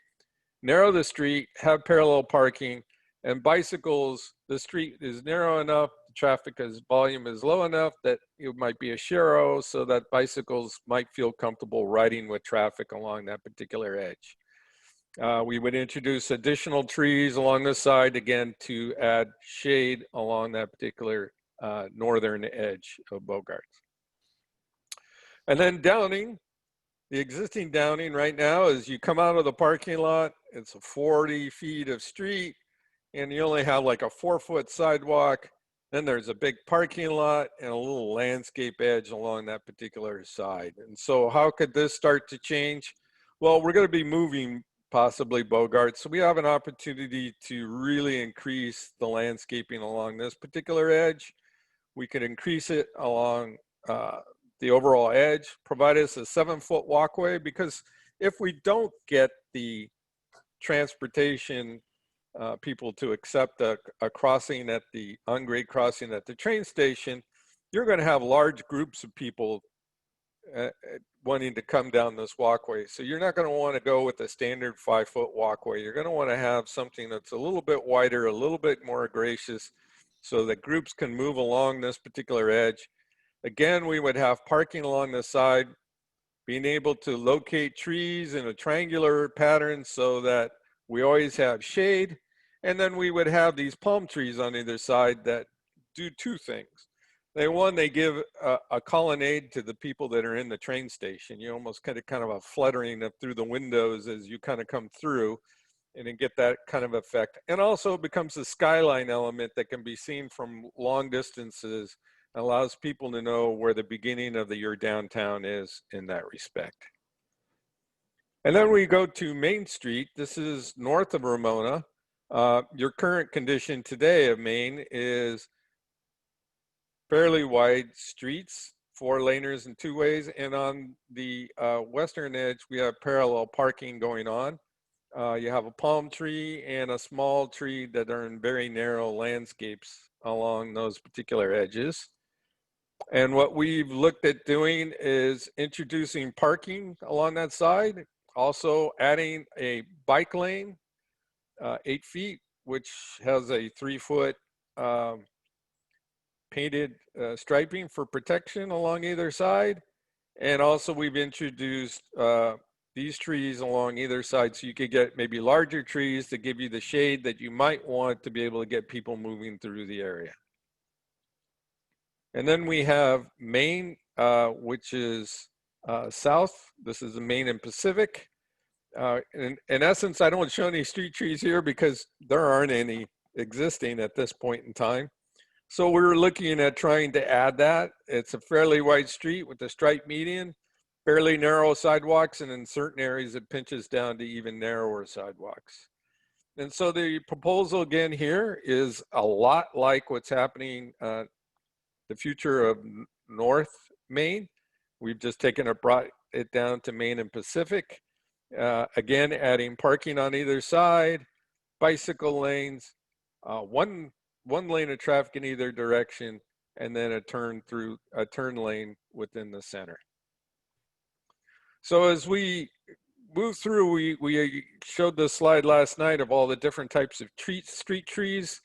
narrow the street, have parallel parking, and bicycles, the street is narrow enough, the traffic volume is low enough that it might be a sharo so that bicycles might feel comfortable riding with traffic along that particular edge. We would introduce additional trees along this side, again, to add shade along that particular northern edge of Bogart's. And then Downing, the existing Downing right now is you come out of the parking lot, it's a 40 feet of street, and you only have like a 4-foot sidewalk. Then there's a big parking lot and a little landscape edge along that particular side. And so how could this start to change? Well, we're going to be moving possibly Bogart. So we have an opportunity to really increase the landscaping along this particular edge. We could increase it along the overall edge, provide us a 7-foot walkway, because if we don't get the transportation people to accept a crossing at the on-grade crossing at the train station, you're going to have large groups of people wanting to come down this walkway. So you're not going to want to go with a standard 5-foot walkway. You're going to want to have something that's a little bit wider, a little bit more gracious, so that groups can move along this particular edge. Again, we would have parking along the side, being able to locate trees in a triangular pattern so that we always have shade. And then we would have these palm trees on either side that do two things. They give a colonnade to the people that are in the train station. You almost kind of a fluttering through the windows as you kind of come through. and then get that kind of effect. And also it becomes a skyline element that can be seen from long distances, allows people to know where the beginning of your downtown is in that respect. And then we go to Main Street. This is north of Ramona. Your current condition today of Maine is fairly wide streets, 4-laners and 2-ways. And on the western edge, we have parallel parking going on. You have a palm tree and a small tree that are in very narrow landscapes along those particular edges. And what we've looked at doing is introducing parking along that side, also adding a bike lane, 8 feet, which has a 3-foot painted striping for protection along either side. And also we've introduced these trees along either side, so you could get maybe larger trees to give you the shade that you might want to be able to get people moving through the area. And then we have Maine, which is south. This is the Maine and Pacific. In essence, I don't show any street trees here because there aren't any existing at this point in time. So we were looking at trying to add that. It's a fairly wide street with a striped median, fairly narrow sidewalks, and in certain areas it pinches down to even narrower sidewalks. And so the proposal again here is a lot like what's happening the future of North Maine. We've just taken it, brought it down to Maine and Pacific. Again, adding parking on either side, bicycle lanes, one lane of traffic in either direction, and then a turn lane within the center. So as we move through, we showed this slide last night of all the different types of street trees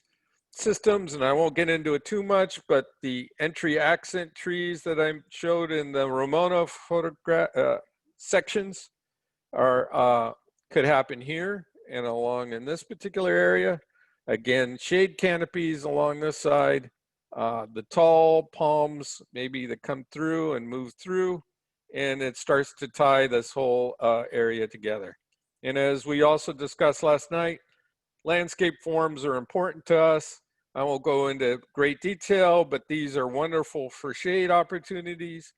systems, and I won't get into it too much, but the entry accent trees that I showed in the Ramona photograph sections are could happen here and along in this particular area. Again, shade canopies along this side, the tall palms maybe that come through and move through, and it starts to tie this whole area together. And as we also discussed last night, landscape forms are important to us. I won't go into great detail, but these are wonderful for shade opportunities.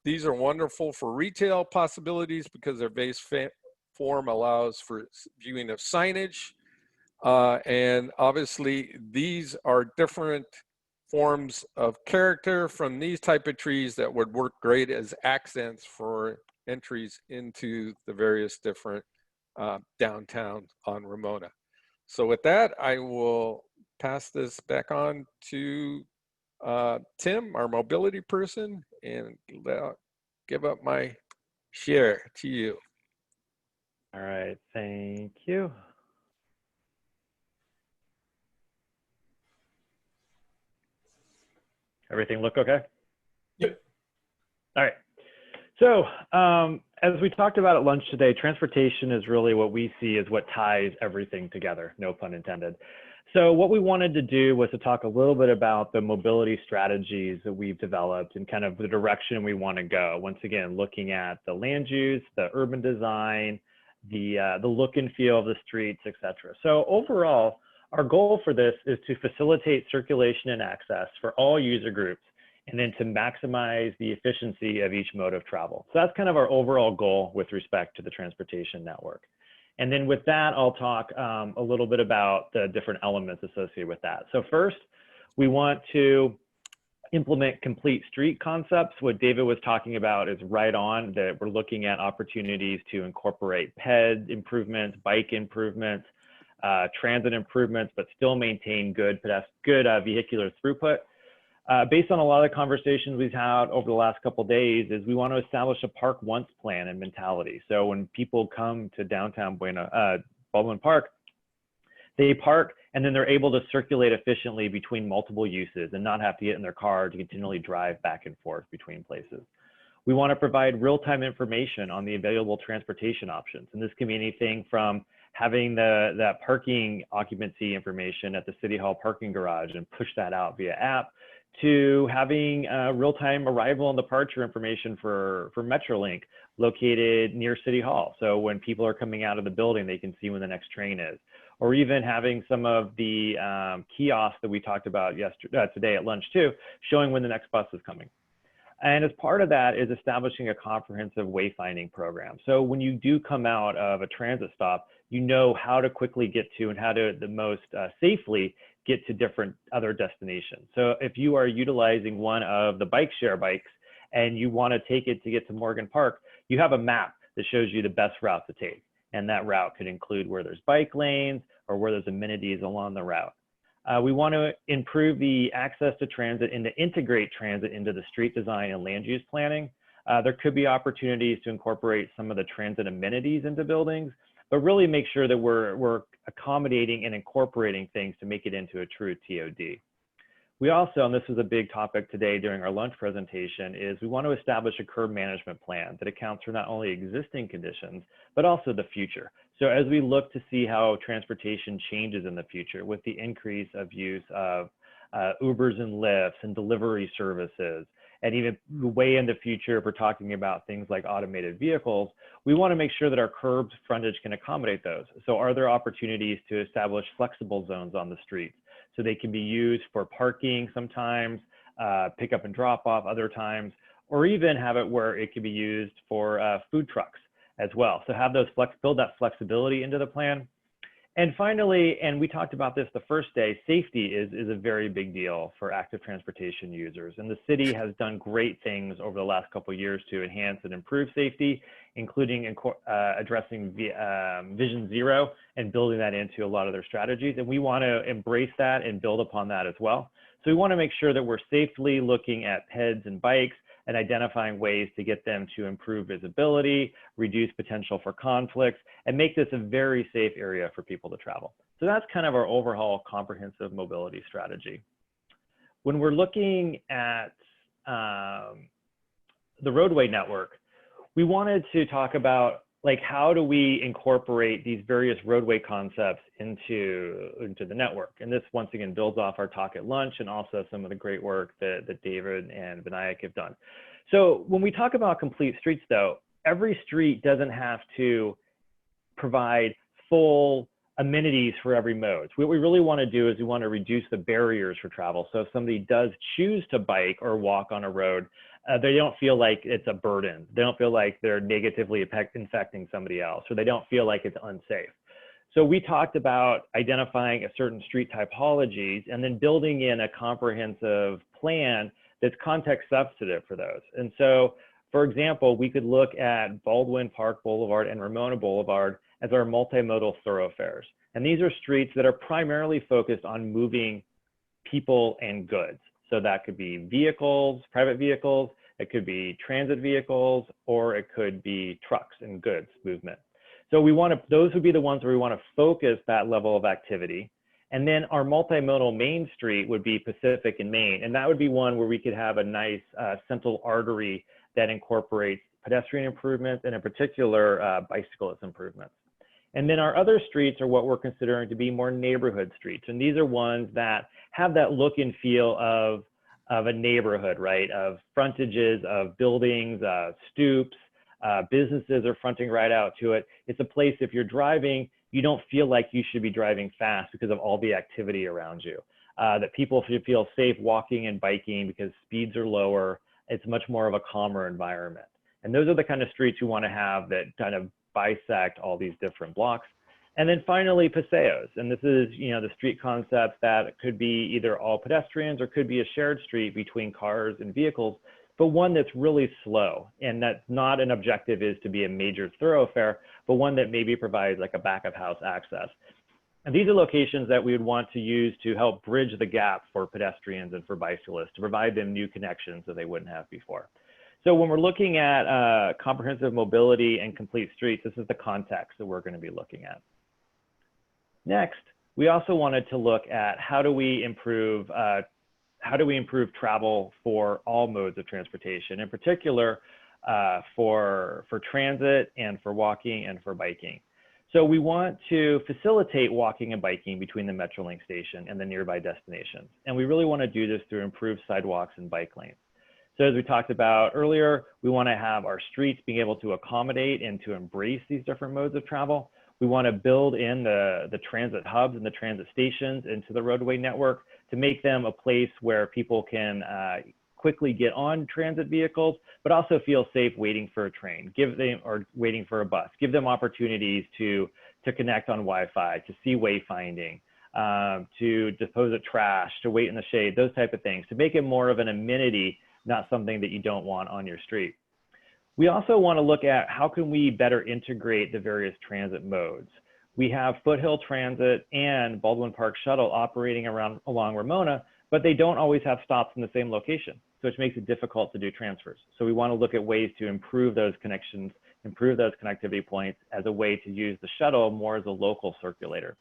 These are wonderful for retail possibilities because their base form allows for viewing of signage. And obviously these are different forms of character from these type of trees that would work great as accents for entries into the various different downtown on Ramona. So with that, I will pass this back on to Tim, our mobility person, and give up my share to you. All right, thank you. Everything look okay? Yep. All right. So as we talked about at lunch today, transportation is really what we see as what ties everything together, no pun intended. So what we wanted to do was to talk a little bit about the mobility strategies that we've developed and kind of the direction we want to go. Once again, looking at the land use, the urban design, the look and feel of the streets, etc. So overall, our goal for this is to facilitate circulation and access for all user groups, and then to maximize the efficiency of each mode of travel. So that's kind of our overall goal with respect to the transportation network. And then with that, I'll talk a little bit about the different elements associated with that. So first, we want to implement complete street concepts. What David was talking about is right on, that we're looking at opportunities to incorporate PED improvements, bike improvements, transit improvements, but still maintain good vehicular throughput. Based on a lot of the conversations we've had over the last couple of days, is we want to establish a park once plan and mentality. So when people come to downtown Baldwin Park, they park and then they're able to circulate efficiently between multiple uses and not have to get in their car to continually drive back and forth between places. We want to provide real-time information on the available transportation options. And this can be anything from having that parking occupancy information at the City Hall parking garage and push that out via app, to having real-time arrival and departure information for Metrolink located near City Hall. So when people are coming out of the building, they can see when the next train is. Or even having some of the kiosks that we talked about today at lunch too, showing when the next bus is coming. And as part of that is establishing a comprehensive wayfinding program. So when you do come out of a transit stop, you know how to quickly get to and how to the most safely get to different other destinations. So if you are utilizing one of the bike share bikes and you want to take it to get to Morgan Park, you have a map that shows you the best route to take. And that route could include where there's bike lanes or where there's amenities along the route. We want to improve the access to transit and to integrate transit into the street design and land use planning. There could be opportunities to incorporate some of the transit amenities into buildings, but really make sure that we're accommodating and incorporating things to make it into a true TOD. We also, and this was a big topic today during our lunch presentation, is we want to establish a curb management plan that accounts for not only existing conditions, but also the future. So as we look to see how transportation changes in the future with the increase of use of Ubers and Lyfts and delivery services, and even way in the future, if we're talking about things like automated vehicles, we want to make sure that our curbs frontage can accommodate those. So are there opportunities to establish flexible zones on the streets? So they can be used for parking sometimes, pick up and drop off other times, or even have it where it can be used for food trucks as well. So have those build that flexibility into the plan. And finally, and we talked about this the first day, safety is a very big deal for active transportation users. And the city has done great things over the last couple of years to enhance and improve safety, including addressing Vision Zero and building that into a lot of their strategies. And we want to embrace that and build upon that as well. So we want to make sure that we're safely looking at PEDs and bikes and identifying ways to get them to improve visibility, reduce potential for conflicts, and make this a very safe area for people to travel. So that's kind of our overall comprehensive mobility strategy. When we're looking at the roadway network, we wanted to talk about like how do we incorporate these various roadway concepts into the network. And this once again builds off our talk at lunch and also some of the great work that David and Vinayak have done. So when we talk about complete streets though, every street doesn't have to provide full amenities for every mode. What we really want to do is we want to reduce the barriers for travel. So if somebody does choose to bike or walk on a road, they don't feel like it's a burden. They don't feel like they're negatively infecting somebody else, or they don't feel like it's unsafe. So we talked about identifying a certain street typologies and then building in a comprehensive plan that's context sensitive for those. And so, for example, we could look at Baldwin Park Boulevard and Ramona Boulevard as our multimodal thoroughfares. And these are streets that are primarily focused on moving people and goods. So that could be vehicles, private vehicles, it could be transit vehicles, or it could be trucks and goods movement. So we want to, those would be the ones where we want to focus that level of activity. And then our multimodal main street would be Pacific and Main. And that would be one where we could have a nice central artery that incorporates pedestrian improvements and in particular bicyclist improvements. And then our other streets are what we're considering to be more neighborhood streets. And these are ones that have that look and feel of a neighborhood, right? Of frontages, of buildings, stoops, businesses are fronting right out to it. It's a place, if you're driving, you don't feel like you should be driving fast because of all the activity around you. That people should feel safe walking and biking because speeds are lower. It's much more of a calmer environment. And those are the kind of streets you want to have that kind of bisect all these different blocks. And then finally, paseos. And this is, you know, the street concept that could be either all pedestrians or could be a shared street between cars and vehicles, but one that's really slow. And that's not an objective is to be a major thoroughfare, but one that maybe provides like a back of house access. And these are locations that we would want to use to help bridge the gap for pedestrians and for bicyclists, to provide them new connections that they wouldn't have before. So when we're looking at comprehensive mobility and complete streets, this is the context that we're going to be looking at. Next, we also wanted to look at how do we improve travel for all modes of transportation, in particular for transit and for walking and for biking. So we want to facilitate walking and biking between the Metrolink station and the nearby destinations. And we really want to do this through improved sidewalks and bike lanes. So as we talked about earlier, we want to have our streets being able to accommodate and to embrace these different modes of travel. We want to build in the transit hubs and the transit stations into the roadway network to make them a place where people can quickly get on transit vehicles, but also feel safe waiting for a train, or waiting for a bus. Give them opportunities to connect on Wi-Fi, to see wayfinding, to dispose of trash, to wait in the shade, those type of things, to make it more of an amenity, not something that you don't want on your street. We also want to look at how can we better integrate the various transit modes. We have Foothill Transit and Baldwin Park Shuttle operating along Ramona, but they don't always have stops in the same location, so which makes it difficult to do transfers. So we want to look at ways to improve those connections, improve those connectivity points as a way to use the shuttle more as a local circulator.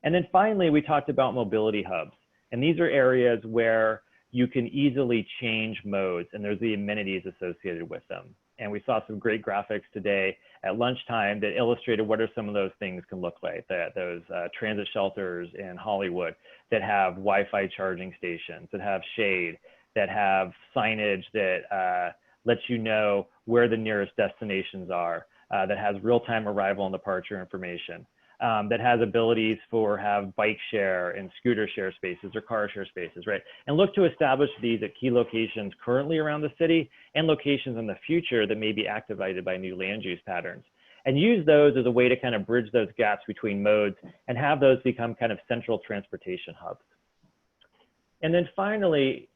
And then finally, we talked about mobility hubs. And these are areas where you can easily change modes and there's the amenities associated with them. And we saw some great graphics today at lunchtime that illustrated what are some of those things can look like. Those transit shelters in Hollywood that have Wi-Fi charging stations, that have shade, that have signage that lets you know where the nearest destinations are, that has real-time arrival and departure information, that has abilities for have bike share and scooter share spaces or car share spaces, right? And look to establish these at key locations currently around the city and locations in the future that may be activated by new land use patterns. And use those as a way to kind of bridge those gaps between modes and have those become kind of central transportation hubs. And then finally,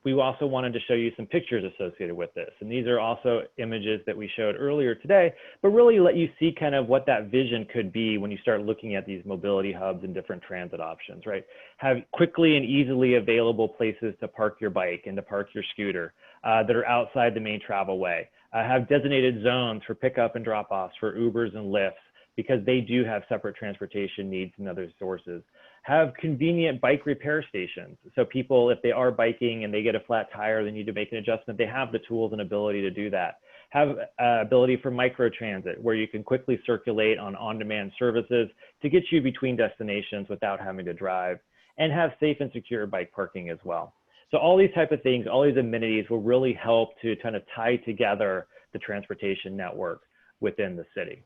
we also wanted to show you some pictures associated with this. And these are also images that we showed earlier today, but really let you see kind of what that vision could be when you start looking at these mobility hubs and different transit options, right? Have quickly and easily available places to park your bike and to park your scooter that are outside the main travel way. Have designated zones for pickup and drop-offs for Ubers and Lyfts because they do have separate transportation needs and other sources. Have convenient bike repair stations. So people, if they are biking and they get a flat tire, they need to make an adjustment, they have the tools and ability to do that. Have ability for microtransit, where you can quickly circulate on-demand services to get you between destinations without having to drive. And have safe and secure bike parking as well. So all these type of things, all these amenities will really help to kind of tie together the transportation network within the city.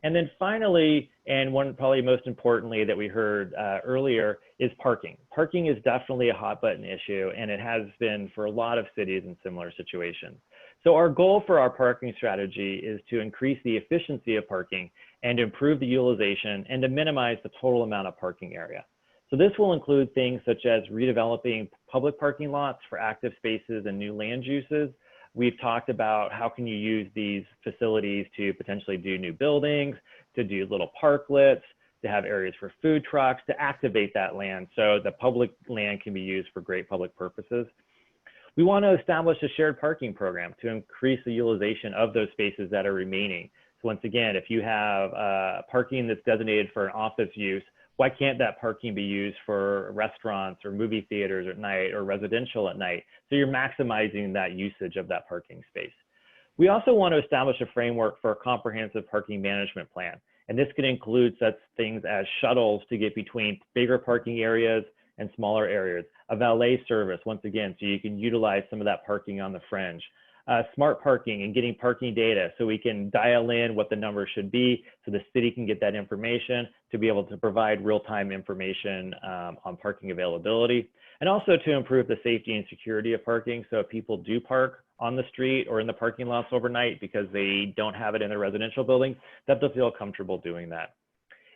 And then finally, and one probably most importantly that we heard earlier, is parking. Parking is definitely a hot button issue, and it has been for a lot of cities in similar situations. So our goal for our parking strategy is to increase the efficiency of parking and improve the utilization and to minimize the total amount of parking area. So this will include things such as redeveloping public parking lots for active spaces and new land uses. We've talked about how can you use these facilities to potentially do new buildings, to do little parklets, to have areas for food trucks, to activate that land so the public land can be used for great public purposes. We want to establish a shared parking program to increase the utilization of those spaces that are remaining. So once again, if you have parking that's designated for an office use, why can't that parking be used for restaurants or movie theaters at night or residential at night? So you're maximizing that usage of that parking space. We also want to establish a framework for a comprehensive parking management plan. And this could include such things as shuttles to get between bigger parking areas and smaller areas, a valet service, once again, so you can utilize some of that parking on the fringe. Smart parking and getting parking data so we can dial in what the number should be so the city can get that information to be able to provide real-time information on parking availability, and also to improve the safety and security of parking. So if people do park on the street or in the parking lots overnight because they don't have it in their residential buildings, that they'll feel comfortable doing that.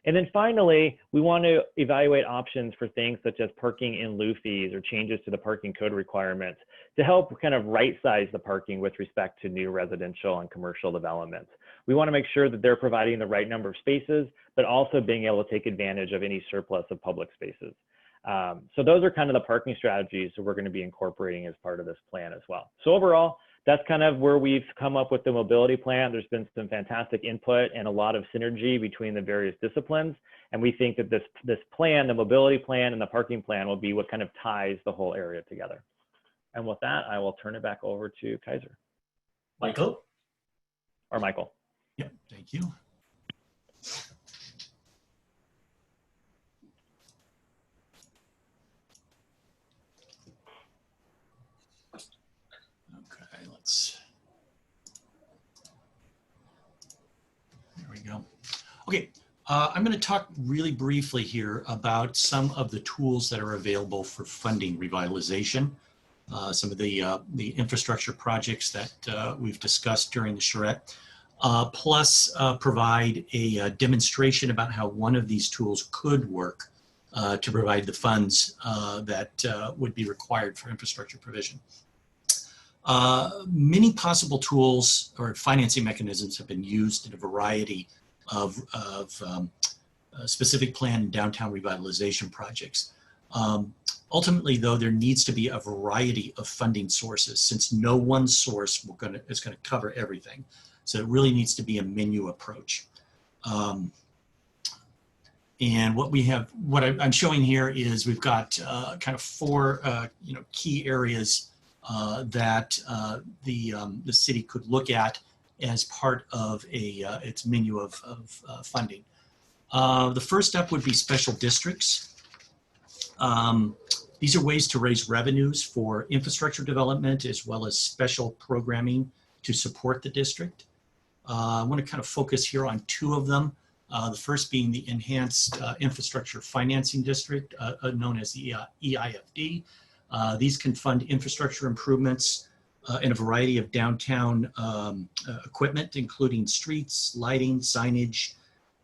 And then finally, we want to evaluate options for things such as parking in lieu fees or changes to the parking code requirements to help kind of right-size the parking with respect to new residential and commercial developments. We want to make sure that they're providing the right number of spaces, but also being able to take advantage of any surplus of public spaces. So those are kind of the parking strategies that we're going to be incorporating as part of this plan as well. So overall, that's kind of where we've come up with the mobility plan. There's been some fantastic input and a lot of synergy between the various disciplines. And we think that this plan, the mobility plan and the parking plan, will be what kind of ties the whole area together. And with that, I will turn it back over to Kaiser. Michael? Or Michael. Yep, thank you. Okay, there we go. Okay, I'm going to talk really briefly here about some of the tools that are available for funding revitalization. Some of the infrastructure projects that we've discussed during the Charrette, plus provide a demonstration about how one of these tools could work to provide the funds that would be required for infrastructure provision. Many possible tools or financing mechanisms have been used in a variety of specific plan and downtown revitalization projects. Ultimately, though, there needs to be a variety of funding sources since no one source is going to cover everything. So it really needs to be a menu approach. And what I'm showing here is we've got kind of four key areas that the city could look at as part of its menu of funding. The first step would be special districts. These are ways to raise revenues for infrastructure development as well as special programming to support the district. I want to kind of focus here on two of them. The first being the Enhanced Infrastructure Financing District, known as the EIFD. These can fund infrastructure improvements in a variety of downtown equipment, including streets, lighting, signage,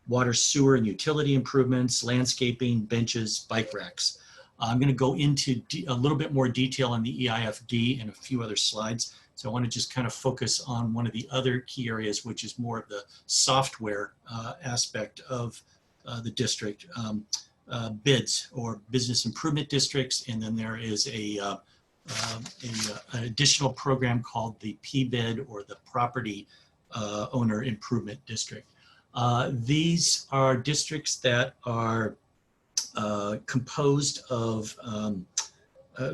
water, sewer, and utility improvements, landscaping, benches, bike racks. I'm going to go into a little bit more detail on the EIFD in a few other slides. So I want to just kind of focus on one of the other key areas, which is more of the software aspect of the district. BIDs, or business improvement districts, and then there is an additional program called the PBID, or the property owner improvement district. These are districts that are composed of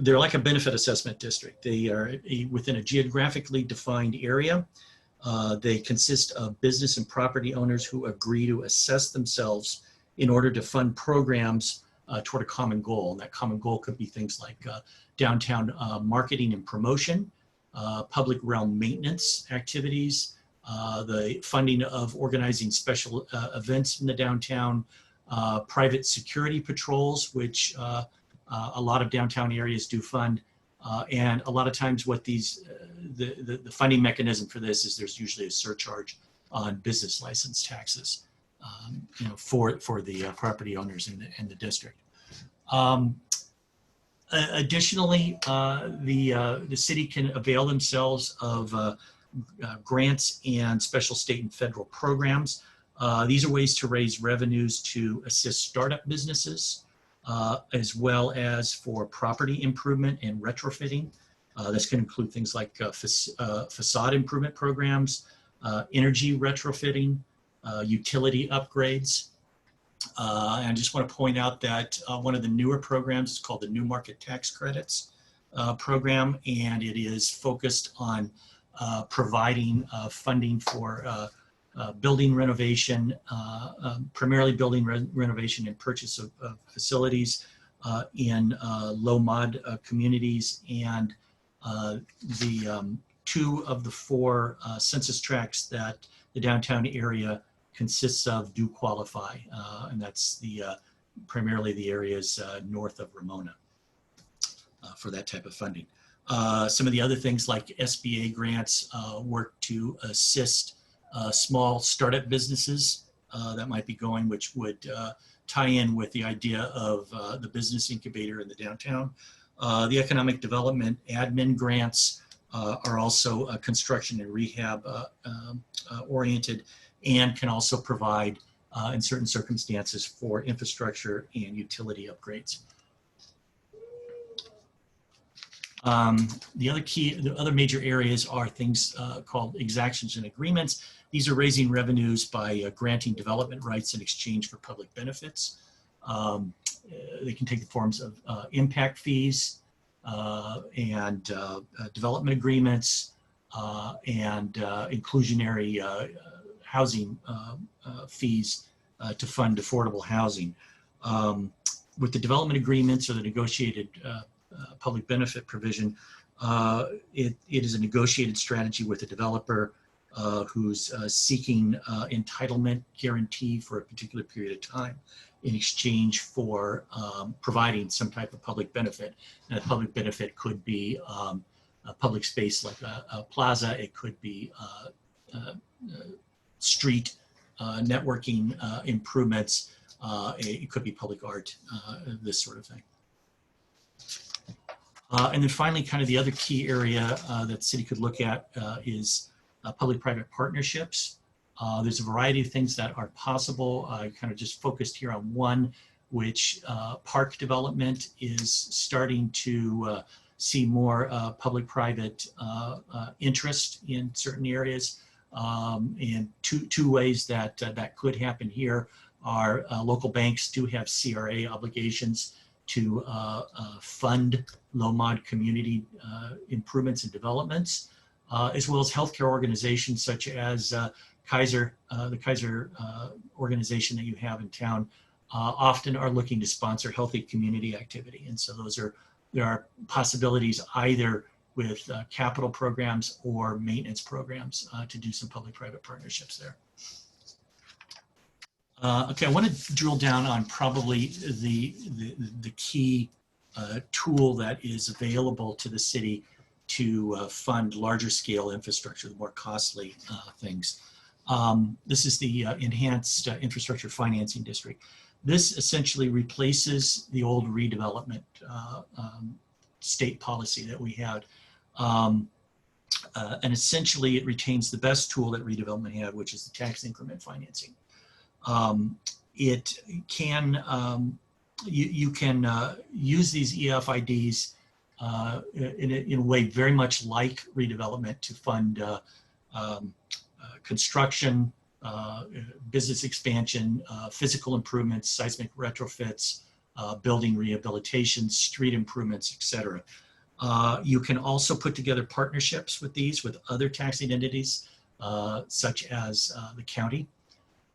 they're like a benefit assessment district. They are within a geographically defined area. They consist of business and property owners who agree to assess themselves in order to fund programs toward a common goal. And that common goal could be things like downtown marketing and promotion, public realm maintenance activities, the funding of organizing special events in the downtown, private security patrols, which a lot of downtown areas do fund. And a lot of times what these, the funding mechanism for this is there's usually a surcharge on business license taxes, for the property owners in the district. Additionally, the city can avail themselves of grants and special state and federal programs. These are ways to raise revenues to assist startup businesses, as well as for property improvement and retrofitting. This can include things like facade improvement programs, energy retrofitting, utility upgrades. And I just want to point out that one of the newer programs is called the New Market Tax Credits program, and it is focused on providing funding for building renovation, primarily building renovation and purchase of facilities in low mod communities. And the two of the four census tracts that the downtown area consists of do qualify, and that's primarily the areas north of Ramona for that type of funding. Some of the other things like SBA grants work to assist small startup businesses that might be going, which would tie in with the idea of the business incubator in the downtown. The economic development admin grants are also construction and rehab oriented, and can also provide in certain circumstances for infrastructure and utility upgrades. The other major areas are things called exactions and agreements. These are raising revenues by granting development rights in exchange for public benefits. They can take the forms of impact fees and development agreements and inclusionary housing fees to fund affordable housing. With the development agreements or the negotiated public benefit provision, it is a negotiated strategy with the developer who's seeking entitlement guarantee for a particular period of time in exchange for providing some type of public benefit. And a public benefit could be a public space like a plaza. It could be street networking improvements. It could be public art, this sort of thing. And then finally, kind of the other key area that the city could look at is public-private partnerships. There's a variety of things that are possible. I kind of just focused here on one, which park development is starting to see more public-private interest in certain areas. And two ways that that could happen here are local banks do have CRA obligations to fund low-mod community improvements and developments, as well as healthcare organizations such as Kaiser, the Kaiser organization that you have in town, often are looking to sponsor healthy community activity. And so there are possibilities either with capital programs or maintenance programs to do some public-private partnerships there. Okay, I want to drill down on probably the key tool that is available to the city to fund larger scale infrastructure, the more costly things. This is the Enhanced Infrastructure Financing District. This essentially replaces the old redevelopment state policy that we had. And essentially it retains the best tool that redevelopment had, which is the tax increment financing. It can, you can use these EFIDs in a way very much like redevelopment to fund construction, business expansion, physical improvements, seismic retrofits, building rehabilitation, street improvements, etc. You can also put together partnerships with these with other taxing entities, such as the county.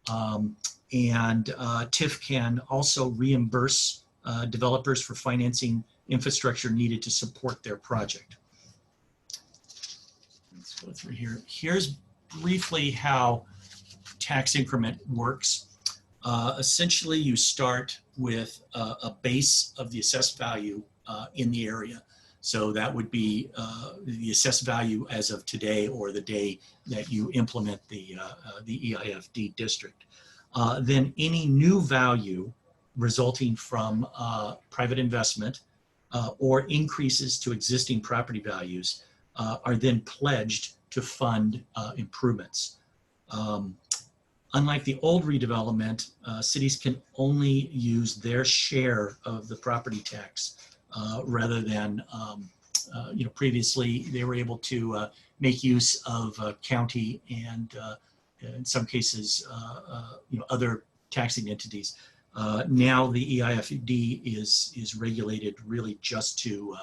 And TIF can also reimburse developers for financing infrastructure needed to support their project. Let's go through here. Here's briefly how tax increment works. Essentially, you start with a base of the assessed value in the area. So that would be the assessed value as of today or the day that you implement the EIFD district. Then any new value resulting from private investment or increases to existing property values are then pledged to fund improvements. Unlike the old redevelopment, cities can only use their share of the property tax rather than, previously they were able to make use of county and in some cases, other taxing entities. Now the EIFD is regulated really just to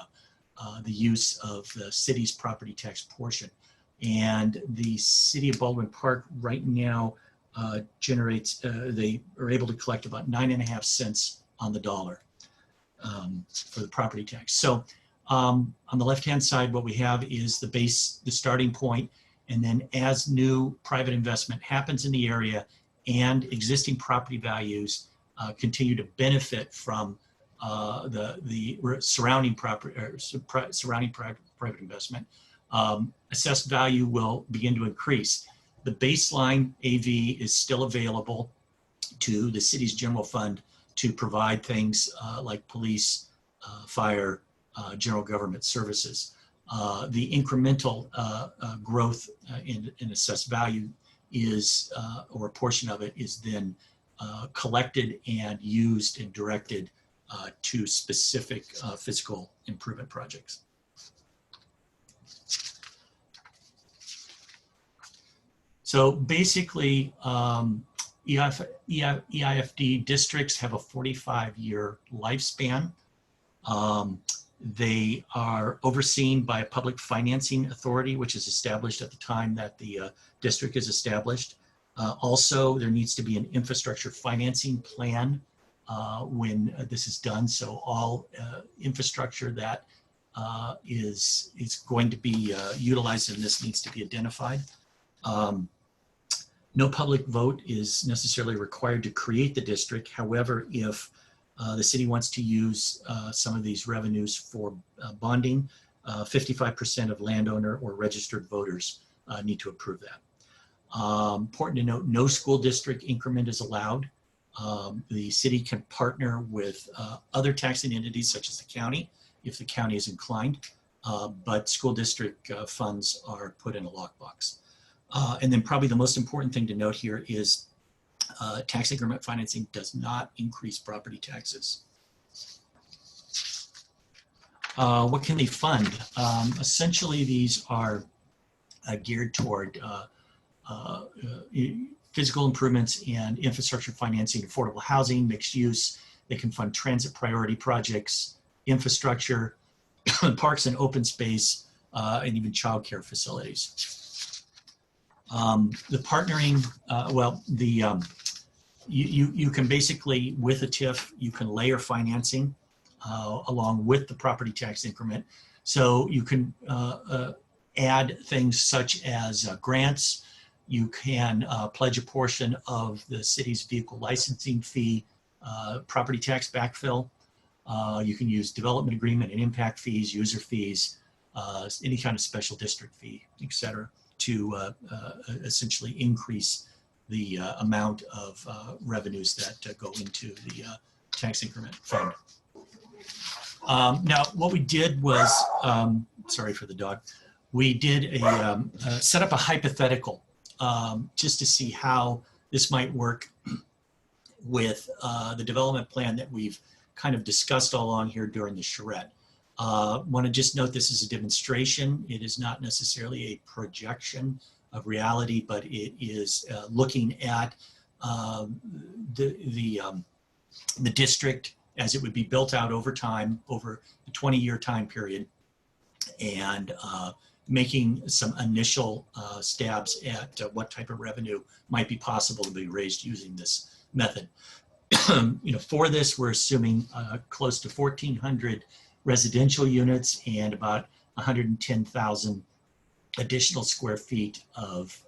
the use of the city's property tax portion. And the city of Baldwin Park right now generates, they are able to collect about 9.5 cents on the dollar for the property tax. So on the left-hand side, what we have is the base, the starting point, and then as new private investment happens in the area and existing property values continue to benefit from the surrounding property or surrounding private investment, assessed value will begin to increase. The baseline AV is still available to the city's general fund to provide things like police, fire, general government services. The incremental growth in assessed value is, or a portion of it is then collected and used and directed to specific physical improvement projects. So basically, EIFD districts have a 45-year lifespan. They are overseen by a public financing authority, which is established at the time that the district is established. Also, there needs to be an infrastructure financing plan when this is done. So all infrastructure that is going to be utilized in this needs to be identified. No public vote is necessarily required to create the district. However, if the city wants to use some of these revenues for bonding, 55% of landowner or registered voters need to approve that. Important to note, no school district increment is allowed. The city can partner with other taxing entities such as the county if the county is inclined, but school district funds are put in a lockbox. And then probably the most important thing to note here is tax increment financing does not increase property taxes. What can they fund? Essentially, these are geared toward physical improvements and infrastructure financing, affordable housing, mixed use. They can fund transit priority projects, infrastructure, parks and open space, and even childcare facilities. The partnering, you can basically, with a TIF, you can layer financing along with the property tax increment. So you can add things such as grants. You can pledge a portion of the city's vehicle licensing fee, property tax backfill. You can use development agreement and impact fees, user fees, any kind of special district fee, et cetera, to essentially increase the amount of revenues that go into the tax increment fund. Now, what we did was, sorry for the dog, we did set up a hypothetical just to see how this might work with the development plan that we've kind of discussed all along here during the charrette. Want to just note this is a demonstration. It is not necessarily a projection of reality, but it is looking at the district as it would be built out over time, over a 20-year time period, and making some initial stabs at what type of revenue might be possible to be raised using this method. For this, we're assuming close to 1,400 residential units and about 110,000 additional square feet of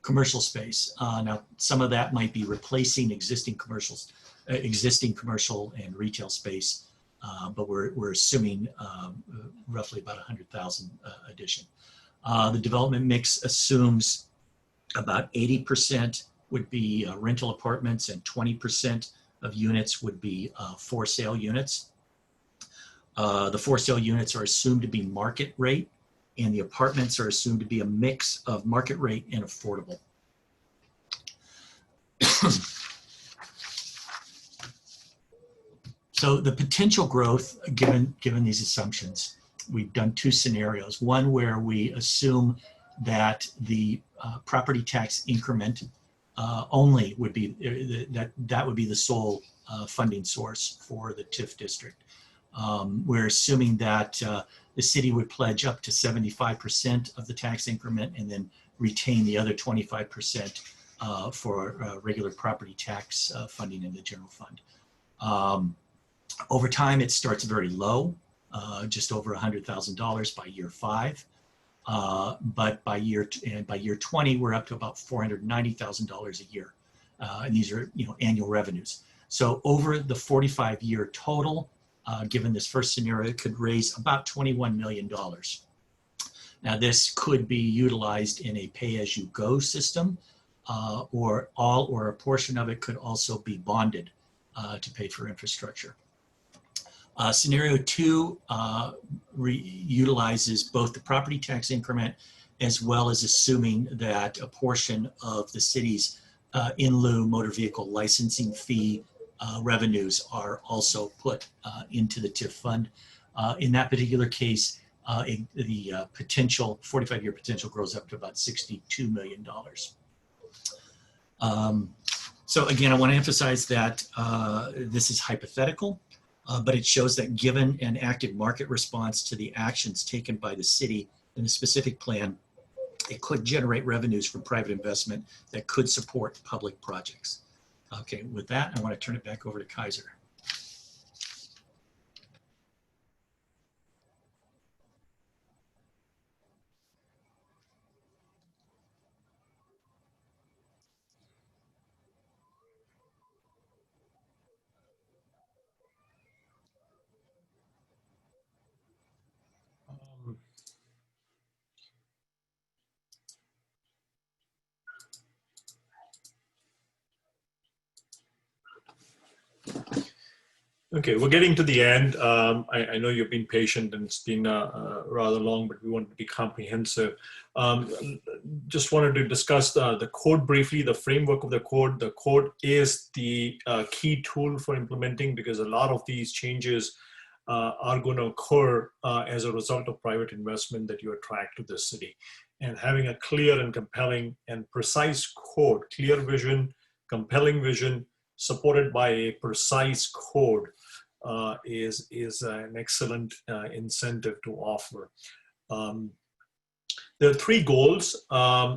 commercial space. Now, some of that might be replacing existing commercial and retail space, but we're assuming roughly about 100,000 addition. The development mix assumes about 80% would be rental apartments and 20% of units would be for sale units. The for sale units are assumed to be market rate, and the apartments are assumed to be a mix of market rate and affordable. So the potential growth, given these assumptions, we've done two scenarios. One where we assume that the property tax increment only would be, that would be the sole funding source for the TIF district. We're assuming that the city would pledge up to 75% of the tax increment and then retain the other 25% for regular property tax funding in the general fund. Over time, it starts very low, just over $100,000 by year 5. But by year 20, we're up to about $490,000 a year. And these are annual revenues. So over the 45-year total, given this first scenario, it could raise about $21 million. Now, this could be utilized in a pay-as-you-go system, or all or a portion of it could also be bonded to pay for infrastructure. Scenario 2 utilizes both the property tax increment as well as assuming that a portion of the city's in lieu motor vehicle licensing fee revenues are also put into the TIF fund. In that particular case, the potential 45-year potential grows up to about $62 million. So again, I want to emphasize that this is hypothetical, but it shows that given an active market response to the actions taken by the city in the specific plan, it could generate revenues from private investment that could support public projects. Okay, with that, I want to turn it back over to Kaiser. Um, Okay, we're getting to the end. I know you've been patient and it's been rather long, but we wanted to be comprehensive. Just wanted to discuss the code briefly, the framework of the code. The code is the key tool for implementing, because a lot of these changes are going to occur as a result of private investment that you attract to the city. And having a clear and compelling and precise code, clear vision, compelling vision, supported by a precise code is an excellent incentive to offer. There are three goals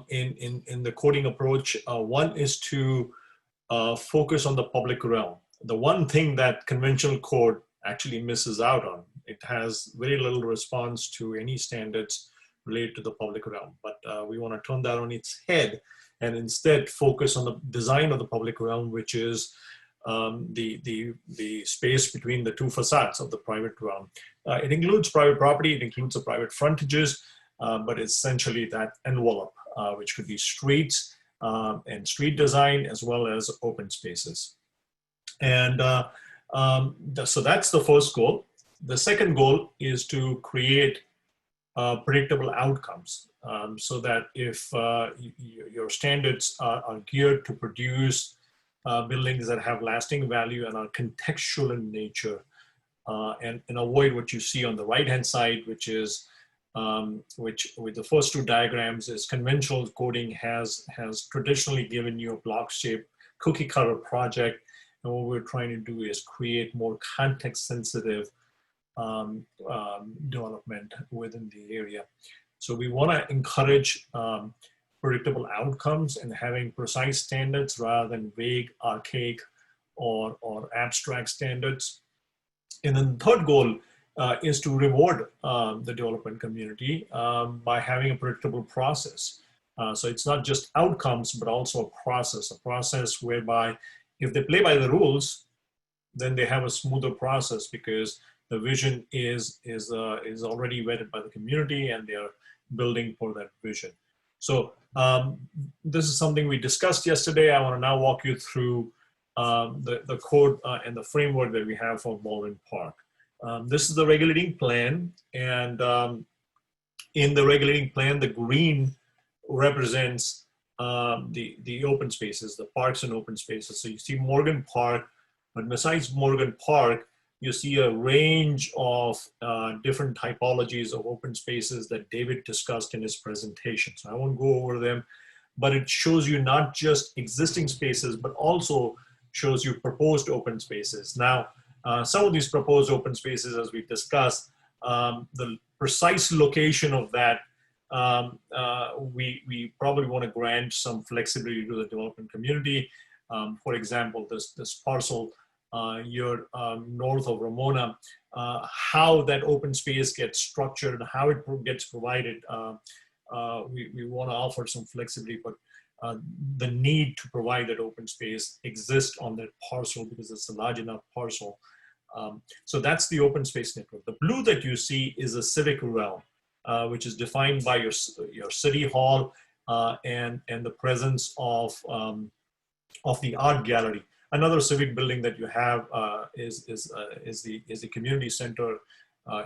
in the coding approach. One is to focus on the public realm. The one thing that conventional code actually misses out on. It has very little response to any standards related to the public realm, but we want to turn that on its head and instead focus on the design of the public realm, which is the space between the two facades of the private realm. It includes private property, it includes the private frontages, but essentially that envelope, which could be streets and street design, as well as open spaces. And so that's the first goal. The second goal is to create predictable outcomes, so that if your standards are geared to produce buildings that have lasting value and are contextual in nature, and avoid what you see on the right-hand side, which is which with the first two diagrams is conventional coding has traditionally given you a block-shaped cookie cutter project, and what we're trying to do is create more context-sensitive development within the area. So we want to encourage predictable outcomes and having precise standards rather than vague, archaic, or abstract standards. And then the third goal is to reward the development community by having a predictable process. So it's not just outcomes, but also a process whereby if they play by the rules, then they have a smoother process because the vision is already vetted by the community and they are building for that vision. So this is something we discussed yesterday. I want to now walk you through the code and the framework that we have for Baldwin Park. This is the regulating plan, and in the regulating plan, the green represents the open spaces, the parks and open spaces. So you see Morgan Park, but besides Morgan Park, you see a range of different typologies of open spaces that David discussed in his presentation. So I won't go over them, but it shows you not just existing spaces, but also shows you proposed open spaces. Now, some of these proposed open spaces, as we discussed, the precise location of that, we probably want to grant some flexibility to the development community. For example, this parcel you're north of Ramona, how that open space gets structured, how it gets provided, we want to offer some flexibility, but the need to provide that open space exists on that parcel because it's a large enough parcel. So that's the open space network. The blue that you see is a civic realm, which is defined by your city hall and the presence of the art gallery. Another civic building that you have is the community center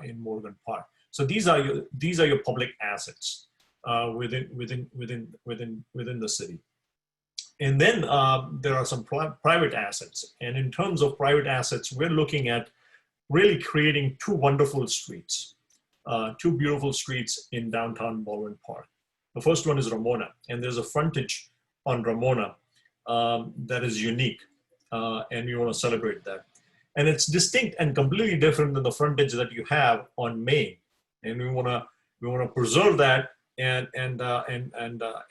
in Morgan Park. So these are your public assets within the city. And then there are some private assets. And in terms of private assets, we're looking at really creating two wonderful streets, two beautiful streets in downtown Baldwin Park. The first one is Ramona, and there's a frontage on Ramona that is unique. And we want to celebrate that. And it's distinct and completely different than the frontage that you have on Maine. And we want to preserve that and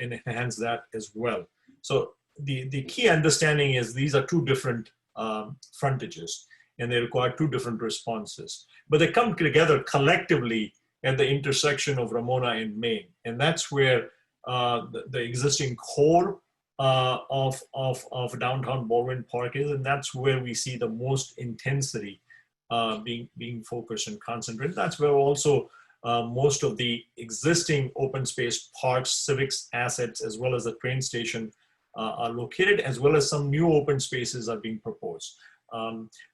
enhance that as well. So the key understanding is these are two different frontages, and they require two different responses. But they come together collectively at the intersection of Ramona and Maine. And that's where the existing core of downtown Baldwin Park is, and that's where we see the most intensity being focused and concentrated. That's where also most of the existing open space parks, civics assets, as well as the train station are located, as well as some new open spaces are being proposed.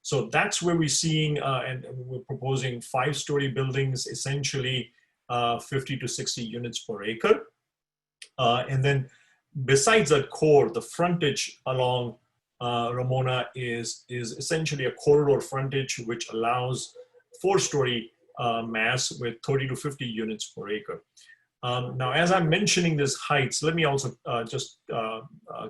So that's where we're seeing, and we're proposing 5-story buildings, essentially 50 to 60 units per acre. And then besides that core, the frontage along Ramona is essentially a corridor frontage, which allows 4-story mass with 30 to 50 units per acre. Now, as I'm mentioning these heights, let me also just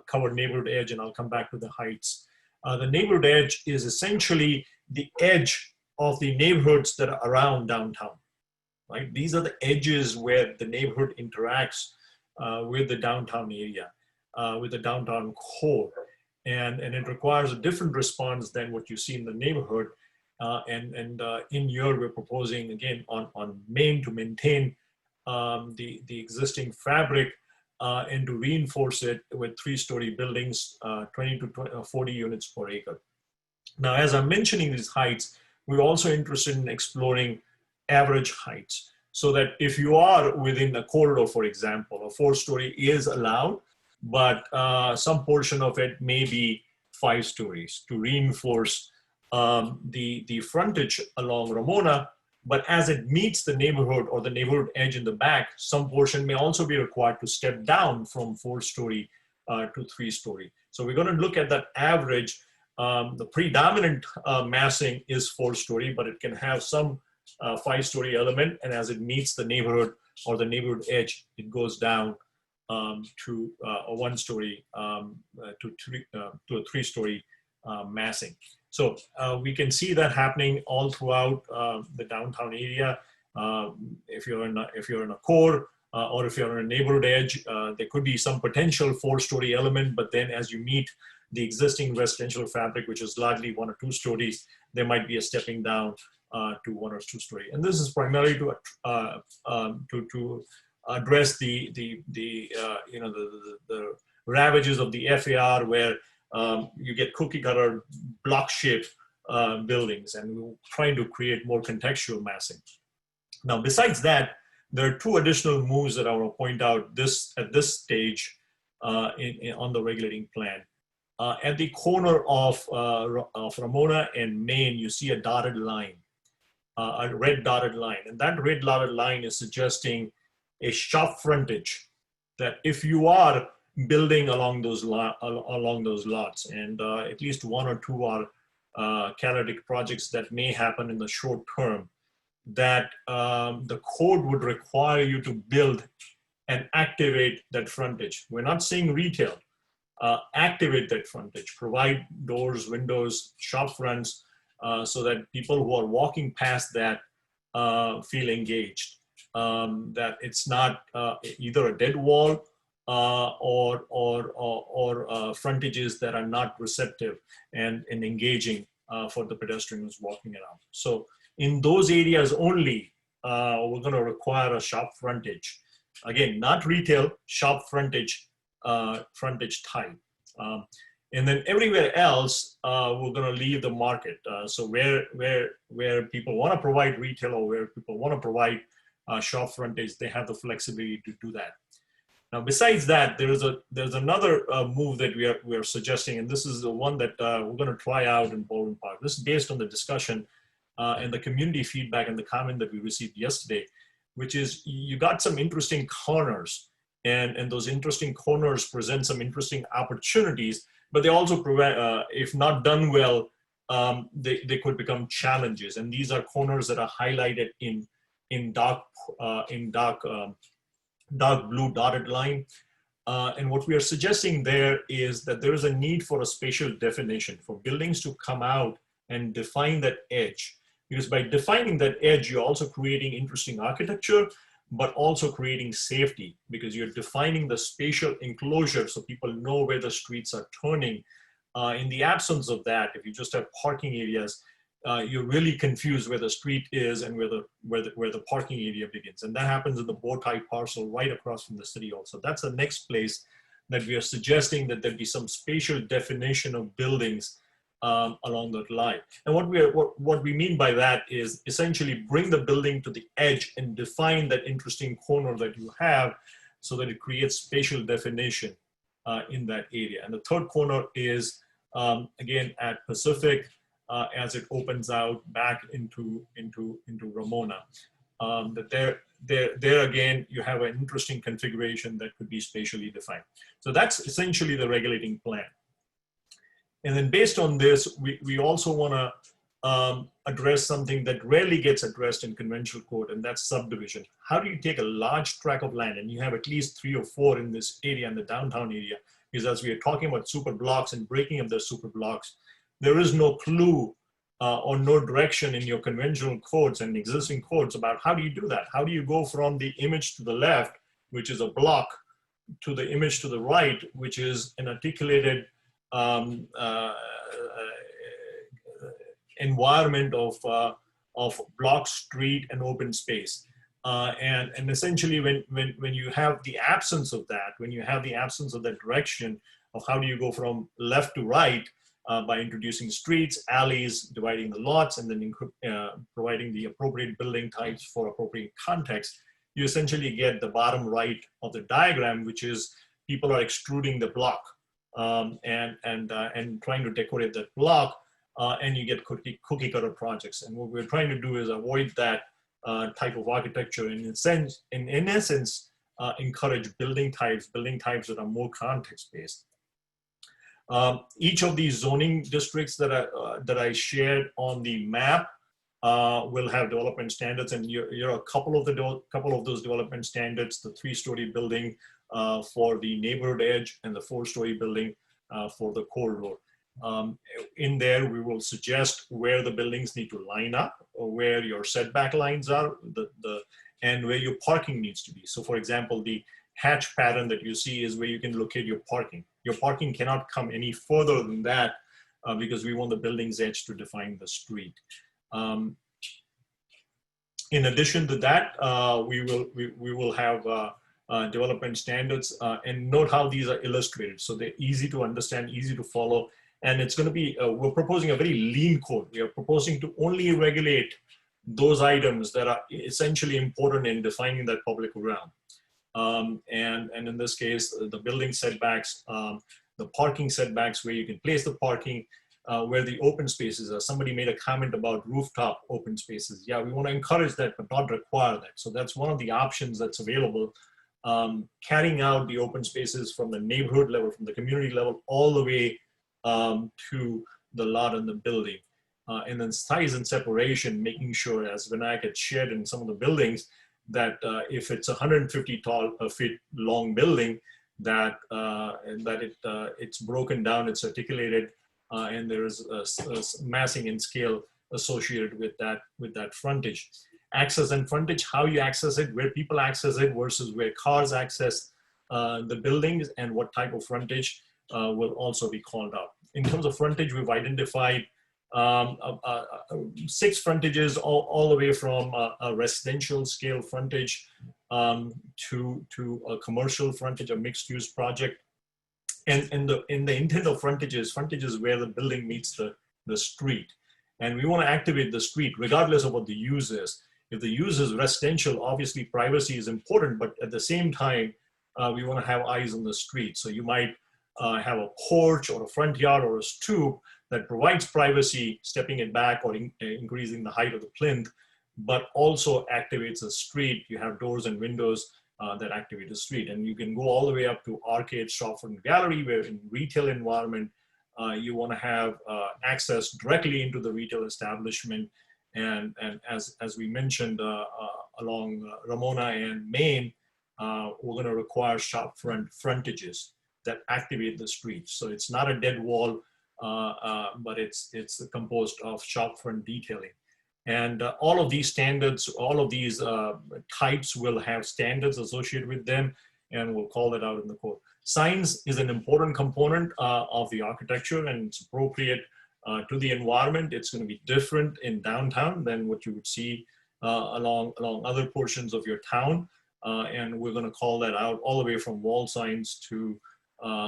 cover neighborhood edge, and I'll come back to the heights. The neighborhood edge is essentially the edge of the neighborhoods that are around downtown, right? These are the edges where the neighborhood interacts with the downtown area, with the downtown core. And it requires a different response than what you see in the neighborhood. In here, we're proposing, again, on Maine to maintain the existing fabric and to reinforce it with 3-story buildings, 20 to 40 units per acre. Now, as I'm mentioning these heights, we're also interested in exploring average heights, so that if you are within a corridor, for example, a 4-story is allowed, but some portion of it may be 5 stories to reinforce the frontage along Ramona. But as it meets the neighborhood or the neighborhood edge in the back, some portion may also be required to step down from 4-story to 3-story. So we're going to look at that average. The predominant massing is 4-story, but it can have some 5-story element. And as it meets the neighborhood or the neighborhood edge, it goes down to a 1-story to a 3-story massing. So we can see that happening all throughout the downtown area. If you're in a core or if you're on a neighborhood edge, there could be some potential 4-story element, but then as you meet the existing residential fabric, which is largely 1 or 2 stories, there might be a stepping down to 1 or 2 story. And this is primarily to address the ravages of the FAR, where you get cookie cutter block shaped buildings, and we're trying to create more contextual massing. Now, besides that, there are 2 additional moves that I want to point out at this stage on the regulating plan. At the corner of Ramona and Maine, you see a dotted line, a red dotted line, and that red dotted line is suggesting a shop frontage, that if you are building along those lots, and at least 1 or 2 are catalytic projects that may happen in the short term, that the code would require you to build and activate that frontage. We're not saying retail. Activate that frontage, provide doors, windows, shop fronts, so that people who are walking past that feel engaged. That it's not either a dead wall or frontages that are not receptive and engaging for the pedestrian who's walking around. So in those areas only, we're going to require a shop frontage. Again, not retail, shop frontage type. And then everywhere else, we're going to leave the market. So where people want to provide retail or where people want to provide shop frontage, they have the flexibility to do that. Now, besides that, there's another move that we are suggesting, and this is the one that we're going to try out in Baldwin Park. This is based on the discussion and the community feedback and the comment that we received yesterday, which is you got some interesting corners, and those interesting corners present some interesting opportunities, but they also provide, if not done well, they could become challenges. And these are corners that are highlighted in dark blue dotted line. And what we are suggesting there is that there is a need for a spatial definition for buildings to come out and define that edge. Because by defining that edge, you're also creating interesting architecture, but also creating safety because you're defining the spatial enclosure so people know where the streets are turning. In the absence of that, if you just have parking areas, you're really confused where the street is and where the parking area begins. And that happens in the bow tie parcel right across from the city also. That's the next place that we are suggesting that there be some spatial definition of buildings along that line. And what we mean by that is essentially bring the building to the edge and define that interesting corner that you have so that it creates spatial definition in that area. And the third corner is, again, at Pacific, as it opens out back into Ramona. That there again, you have an interesting configuration that could be spatially defined. So that's essentially the regulating plan. And then based on this, we also want to address something that rarely gets addressed in conventional code, and that's subdivision. How do you take a large tract of land, and you have at least 3 or 4 in this area, in the downtown area, because as we are talking about super blocks and breaking up the super blocks, there is no clue or no direction in your conventional codes and existing codes about how do you do that? How do you go from the image to the left, which is a block, to the image to the right, which is an articulated environment of block, street, and open space. And essentially when you have the absence of that, when you have the absence of that direction of how do you go from left to right, by introducing streets, alleys, dividing the lots, and then providing the appropriate building types for appropriate context, you essentially get the bottom right of the diagram, which is people are extruding the block and trying to decorate that block, and you get cookie cutter projects. And what we're trying to do is avoid that type of architecture, and in essence, encourage building types that are more context-based. Each of these zoning districts that I shared on the map will have development standards, and you're a couple of those development standards: the 3-story building for the neighborhood edge, and the 4-story building for the corridor. In there, we will suggest where the buildings need to line up, or where your setback lines are, and where your parking needs to be. So, for example, the hatch pattern that you see is where you can locate your parking. Your parking cannot come any further than that because we want the building's edge to define the street. In addition to that, we will have development standards, and note how these are illustrated. So they're easy to understand, easy to follow, and it's going to be, we're proposing a very lean code. We are proposing to only regulate those items that are essentially important in defining that public realm. And in this case, the building setbacks, the parking setbacks, where you can place the parking, where the open spaces are. Somebody made a comment about rooftop open spaces. Yeah, we want to encourage that, but not require that. So that's one of the options that's available. Carrying out the open spaces from the neighborhood level, from the community level, all the way to the lot and the building. And then size and separation, making sure, as Vinayak had shared in some of the buildings, that if it's 150 feet long building, that it's broken down, it's articulated, and there is a massing and scale associated with that frontage. Access and frontage, how you access it, where people access it versus where cars access the buildings, and what type of frontage will also be called out. In terms of frontage, we've identified 6 frontages, all the way from a residential scale frontage to a commercial frontage, a mixed use project. And in the intent of frontages where the building meets the street. And we want to activate the street regardless of what the use is. If the use is residential, obviously privacy is important, but at the same time, we want to have eyes on the street. So you might have a porch or a front yard or a stoop that provides privacy, stepping it back or increasing the height of the plinth, but also activates the street. You have doors and windows that activate the street. And you can go all the way up to arcade, shop front gallery, where in retail environment, you want to have access directly into the retail establishment. And as we mentioned along Ramona and Maine, we're going to require shop front frontages that activate the street. So it's not a dead wall, but it's composed of shop front detailing. And all of these standards, all of these types will have standards associated with them, and we'll call that out in the code. Signs is an important component of the architecture, and it's appropriate to the environment. It's going to be different in downtown than what you would see along other portions of your town. And we're going to call that out all the way from wall signs to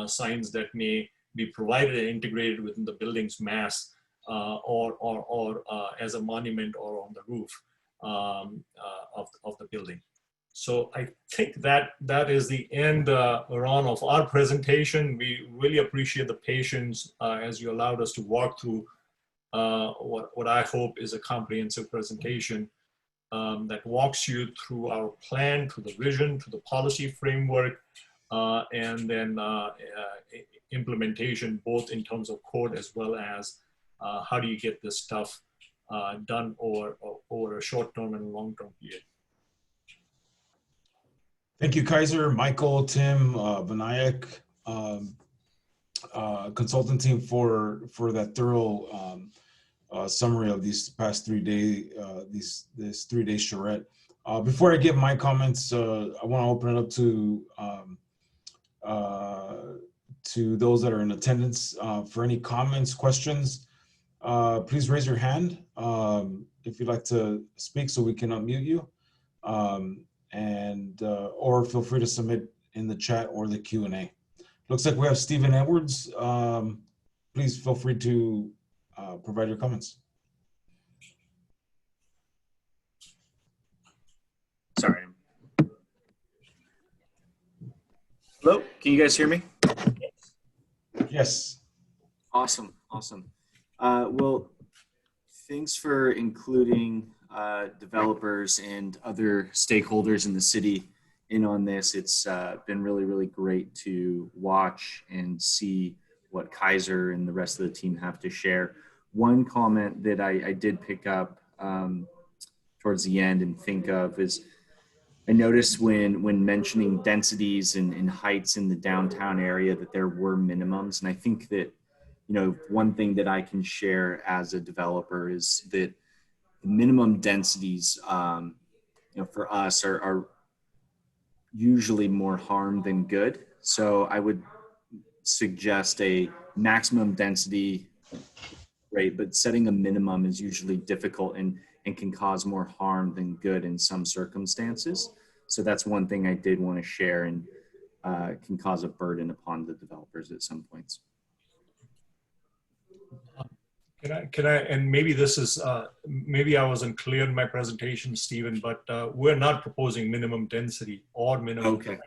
signs that may be provided and integrated within the building's mass, or as a monument or on the roof of the building. So I think that is the end, Ron, of our presentation. We really appreciate the patience as you allowed us to walk through what I hope is a comprehensive presentation that walks you through our plan, to the vision, to the policy framework, and then implementation, both in terms of code as well as how do you get this stuff done over a short-term and long-term period. Thank you, Kaiser, Michael, Tim, Vinayak, consultant team for that thorough summary of these past 3 days, this 3-day charrette. Before I give my comments, I want to open it up to those that are in attendance for any comments, questions. Please raise your hand if you'd like to speak so we can unmute you. Or feel free to submit in the chat or the Q&A. Looks like we have Stephen Edwards. Please feel free to provide your comments. Sorry. Hello, can you guys hear me? Yes. Awesome. Well, thanks for including developers and other stakeholders in the city in on this. It's been really, really great to watch and see what Kaiser and the rest of the team have to share. One comment that I did pick up towards the end and think of is I noticed when mentioning densities and heights in the downtown area that there were minimums. And I think that, you know, one thing that I can share as a developer is that the minimum densities, you know, for us are usually more harm than good. So I would suggest a maximum density rate, but setting a minimum is usually difficult and can cause more harm than good in some circumstances. So that's one thing I did want to share, and can cause a burden upon the developers at some points. Can I, and maybe this is, maybe I wasn't clear in my presentation, Stephen, but we're not proposing minimum density or minimum. Okay.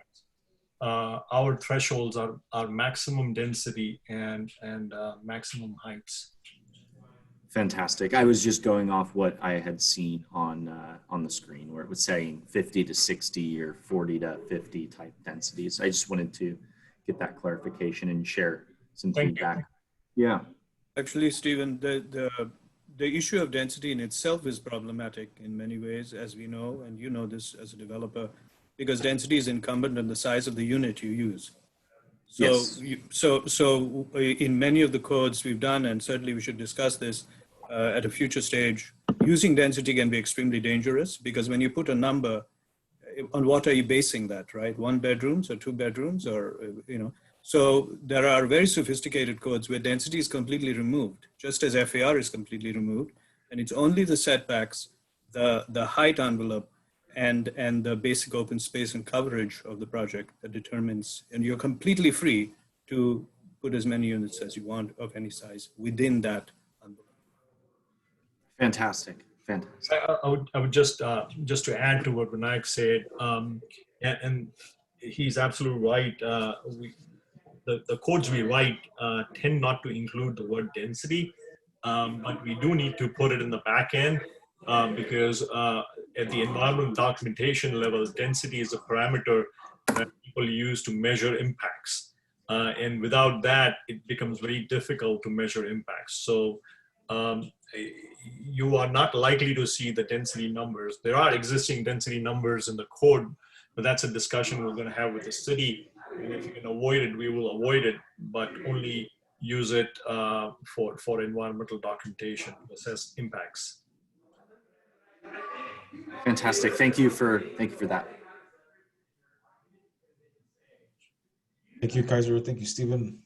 Our thresholds are maximum density and maximum heights. Fantastic. I was just going off what I had seen on the screen where it was saying 50 to 60 or 40 to 50 type densities. I just wanted to get that clarification and share some feedback. Yeah. Actually, Stephen, the issue of density in itself is problematic in many ways, as we know, and you know this as a developer, because density is incumbent on the size of the unit you use. So, yes. So in many of the codes we've done, and certainly we should discuss this at a future stage, using density can be extremely dangerous, because when you put a number, on what are you basing that, right? 1 bedrooms or 2 bedrooms, or, you know. So there are very sophisticated codes where density is completely removed, just as FAR is completely removed. And it's only the setbacks, the height envelope, and the basic open space and coverage of the project that determines, and you're completely free to put as many units as you want of any size within that envelope. Fantastic. Fantastic. I would just to add to what Vinayak said, and he's absolutely right. The codes we write tend not to include the word density, but we do need to put it in the back end because at the environmental documentation level, density is a parameter that people use to measure impacts. And without that, it becomes very difficult to measure impacts. So you are not likely to see the density numbers. There are existing density numbers in the code, but that's a discussion we're going to have with the city. And if you can avoid it, we will avoid it, but only use it for environmental documentation to assess impacts. Fantastic. Thank you for that. Thank you, Kaiser. Thank you, Stephen.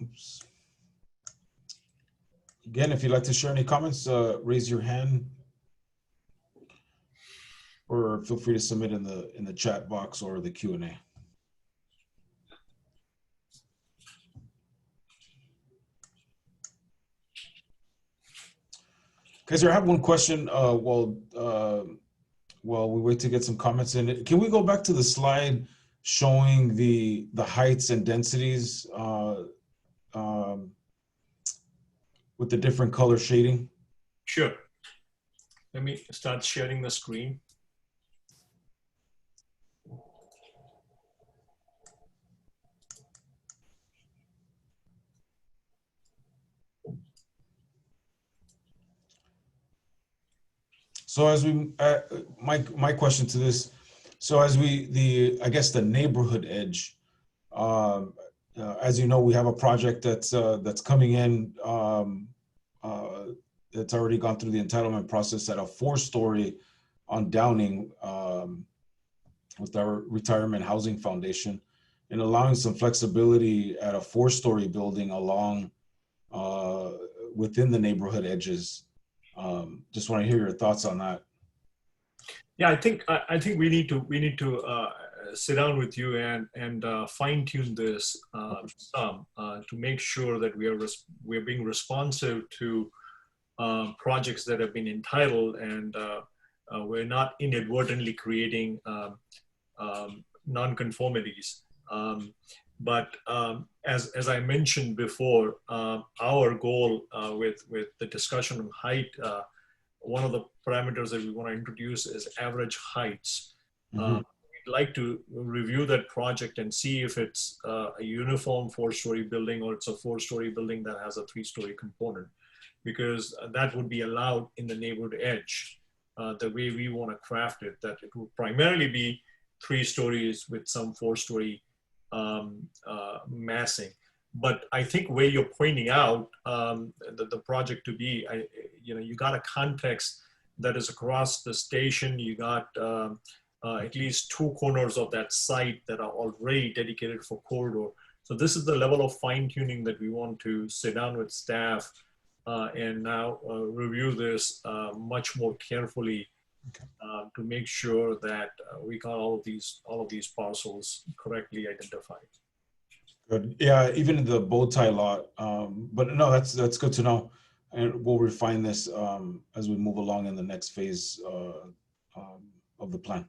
Oops. Again, if you'd like to share any comments, raise your hand, or feel free to submit in the chat box or the Q&A. Kaiser, I have one question. While we wait to get some comments in, can we go back to the slide showing the heights and densities with the different color shading? Sure. Let me start sharing the screen. So as we, my question to this, so as we, I guess the neighborhood edge, as you know, we have a project that's coming in, that's already gone through the entitlement process at a 4-story on Downing with our Retirement Housing Foundation, and allowing some flexibility at a 4-story building along within the neighborhood edges. Just want to hear your thoughts on that. Yeah, I think we need to sit down with you and fine tune this some to make sure that we're being responsive to projects that have been entitled, and we're not inadvertently creating non-conformities. But as I mentioned before, our goal with the discussion on height, one of the parameters that we want to introduce is average heights. We'd like to review that project and see if it's a uniform 4-story building or it's a 4-story building that has a 3-story component, because that would be allowed in the neighborhood edge, the way we want to craft it, that it will primarily be 3 stories with some 4-story massing. But I think where you're pointing out the project to be, you got a context that is across the station. You got at least 2 corners of that site that are already dedicated for corridor. So this is the level of fine tuning that we want to sit down with staff and now review this much more carefully to make sure that we got all of these parcels correctly identified. Good. Yeah, even in the bow tie lot. But no, that's good to know, and we'll refine this as we move along in the next phase of the plan.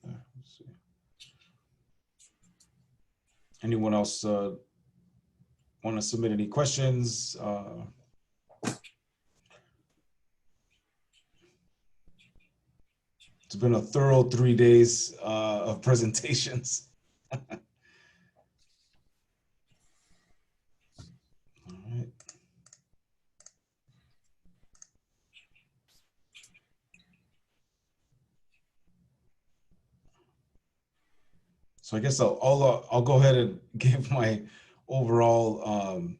Let's see. Anyone else want to submit any questions? It's been a thorough 3 days of presentations. All right. So I guess I'll go ahead and give my overall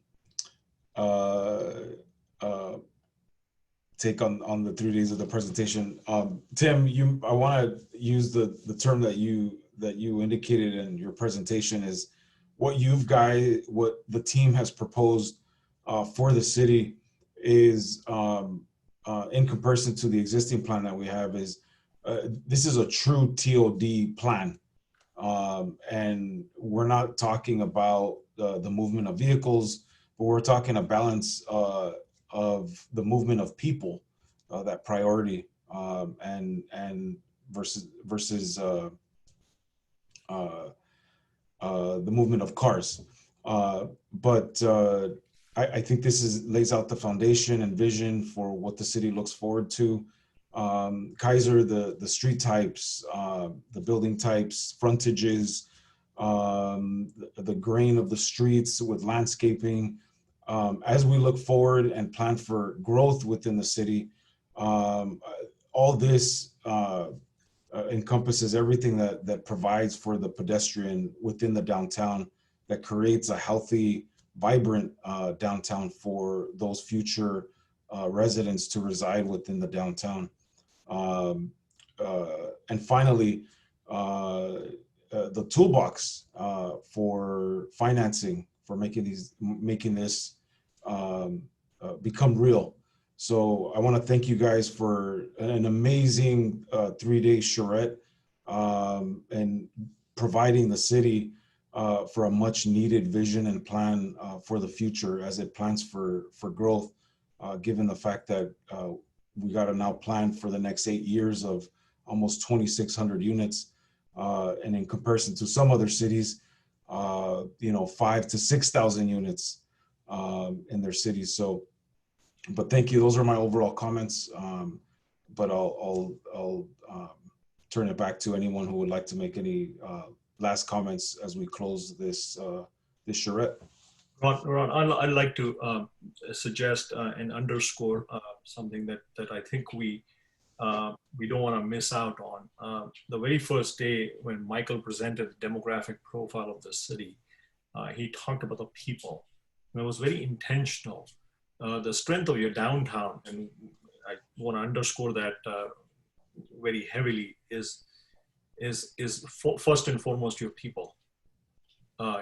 take on the 3 days of the presentation. Tim, I want to use the term that you indicated in your presentation is what the team has proposed for the city is in comparison to the existing plan that we have is this is a true TOD plan. And we're not talking about the movement of vehicles, but we're talking a balance of the movement of people, that priority, and versus the movement of cars. But I think this lays out the foundation and vision for what the city looks forward to. Kaiser, the street types, the building types, frontages, the grain of the streets with landscaping. As we look forward and plan for growth within the city, all this encompasses everything that provides for the pedestrian within the downtown, that creates a healthy, vibrant downtown for those future residents to reside within the downtown. And finally, the toolbox for financing, for making this become real. So I want to thank you guys for an amazing 3-day charrette and providing the city for a much needed vision and plan for the future as it plans for growth, given the fact that we got to now plan for the next 8 years of almost 2,600 units. And in comparison to some other cities, 5,000 to 6,000 units in their cities. So, but thank you. Those are my overall comments. But I'll turn it back to anyone who would like to make any last comments as we close this charrette. Ron, I'd like to suggest and underscore something that I think we don't want to miss out on. The very first day when Michael presented the demographic profile of the city, he talked about the people. And it was very intentional. The strength of your downtown, and I want to underscore that very heavily, is first and foremost your people,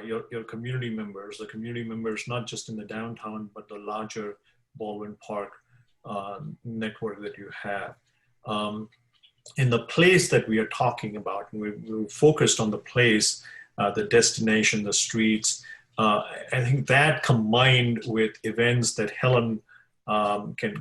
your community members, the community members not just in the downtown but the larger Baldwin Park network that you have. In the place that we are talking about, we're focused on the place, the destination, the streets. I think that combined with events that Helen can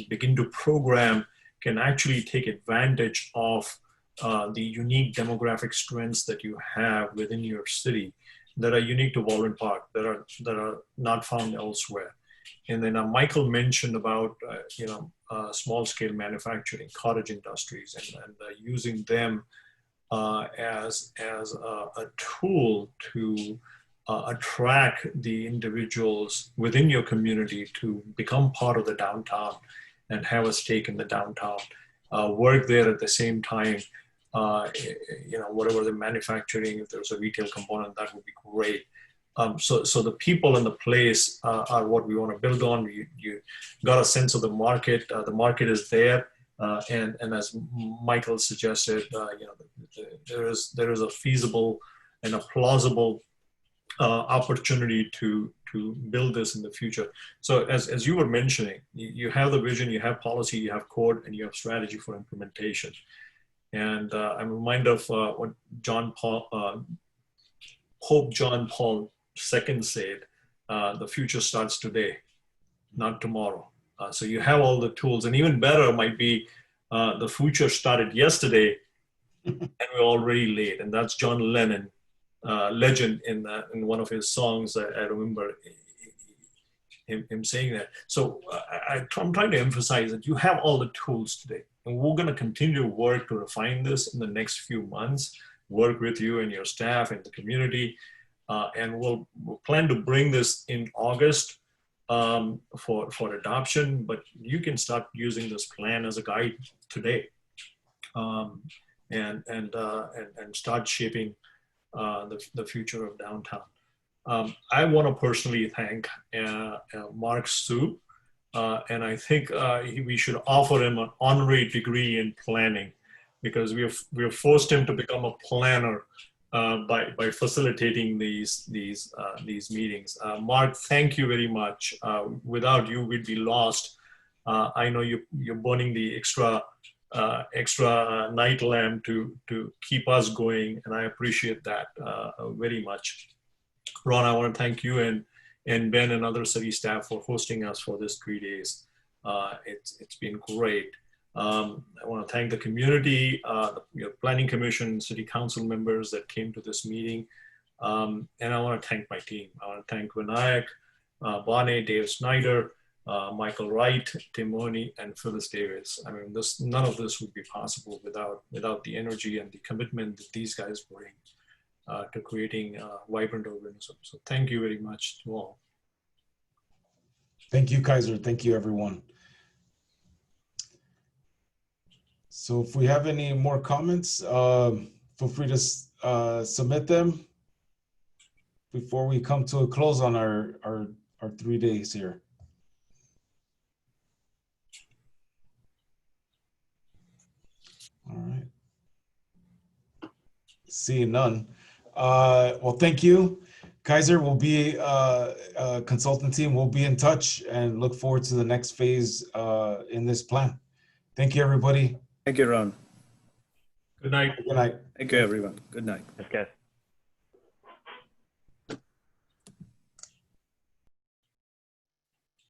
begin to program can actually take advantage of the unique demographic strengths that you have within your city that are unique to Baldwin Park, that are not found elsewhere. And then Michael mentioned about small scale manufacturing, cottage industries, and using them as a tool to attract the individuals within your community to become part of the downtown and have a stake in the downtown, work there at the same time. Whatever the manufacturing, if there's a retail component, that would be great. So the people and the place are what we want to build on. You got a sense of the market. The market is there, and as Michael suggested, there is a feasible and a plausible opportunity to build this in the future. So as you were mentioning, you have the vision, you have policy, you have code, and you have strategy for implementation. And I'm reminded of what Pope John Paul II said, the future starts today, not tomorrow. So you have all the tools, and even better might be the future started yesterday and we're already late. And that's John Lennon, legend in one of his songs. I remember him saying that. So I'm trying to emphasize that you have all the tools today. And we're going to continue to work to refine this in the next few months, work with you and your staff and the community. And we'll plan to bring this in August for adoption, but you can start using this plan as a guide today and start shaping the future of downtown. I want to personally thank Mark Su. And I think we should offer him an honorary degree in planning, because we have forced him to become a planner by facilitating these meetings. Mark, thank you very much. Without you, we'd be lost. I know you're burning the extra night lamp to keep us going, and I appreciate that very much. Ron, I want to thank you and Ben and other city staff for hosting us for this 3 days. It's been great. I want to thank the community, your planning commission, city council members that came to this meeting. And I want to thank my team. I want to thank Vinayak, Bonnie, Dave Snyder, Michael Wright, Tim Money, and Phyllis Davis. I mean, none of this would be possible without the energy and the commitment that these guys bring to creating a vibrant urbanism. So thank you very much to all. Thank you, Kaiser. Thank you, everyone. So if we have any more comments, feel free to submit them before we come to a close on our 3 days here. All right. Seeing none. Well, thank you. Kaiser will be consultant team. We'll be in touch and look forward to the next phase in this plan. Thank you, everybody. Thank you, Ron. Good night. Good night. Thank you, everyone. Good night. Yes, guys.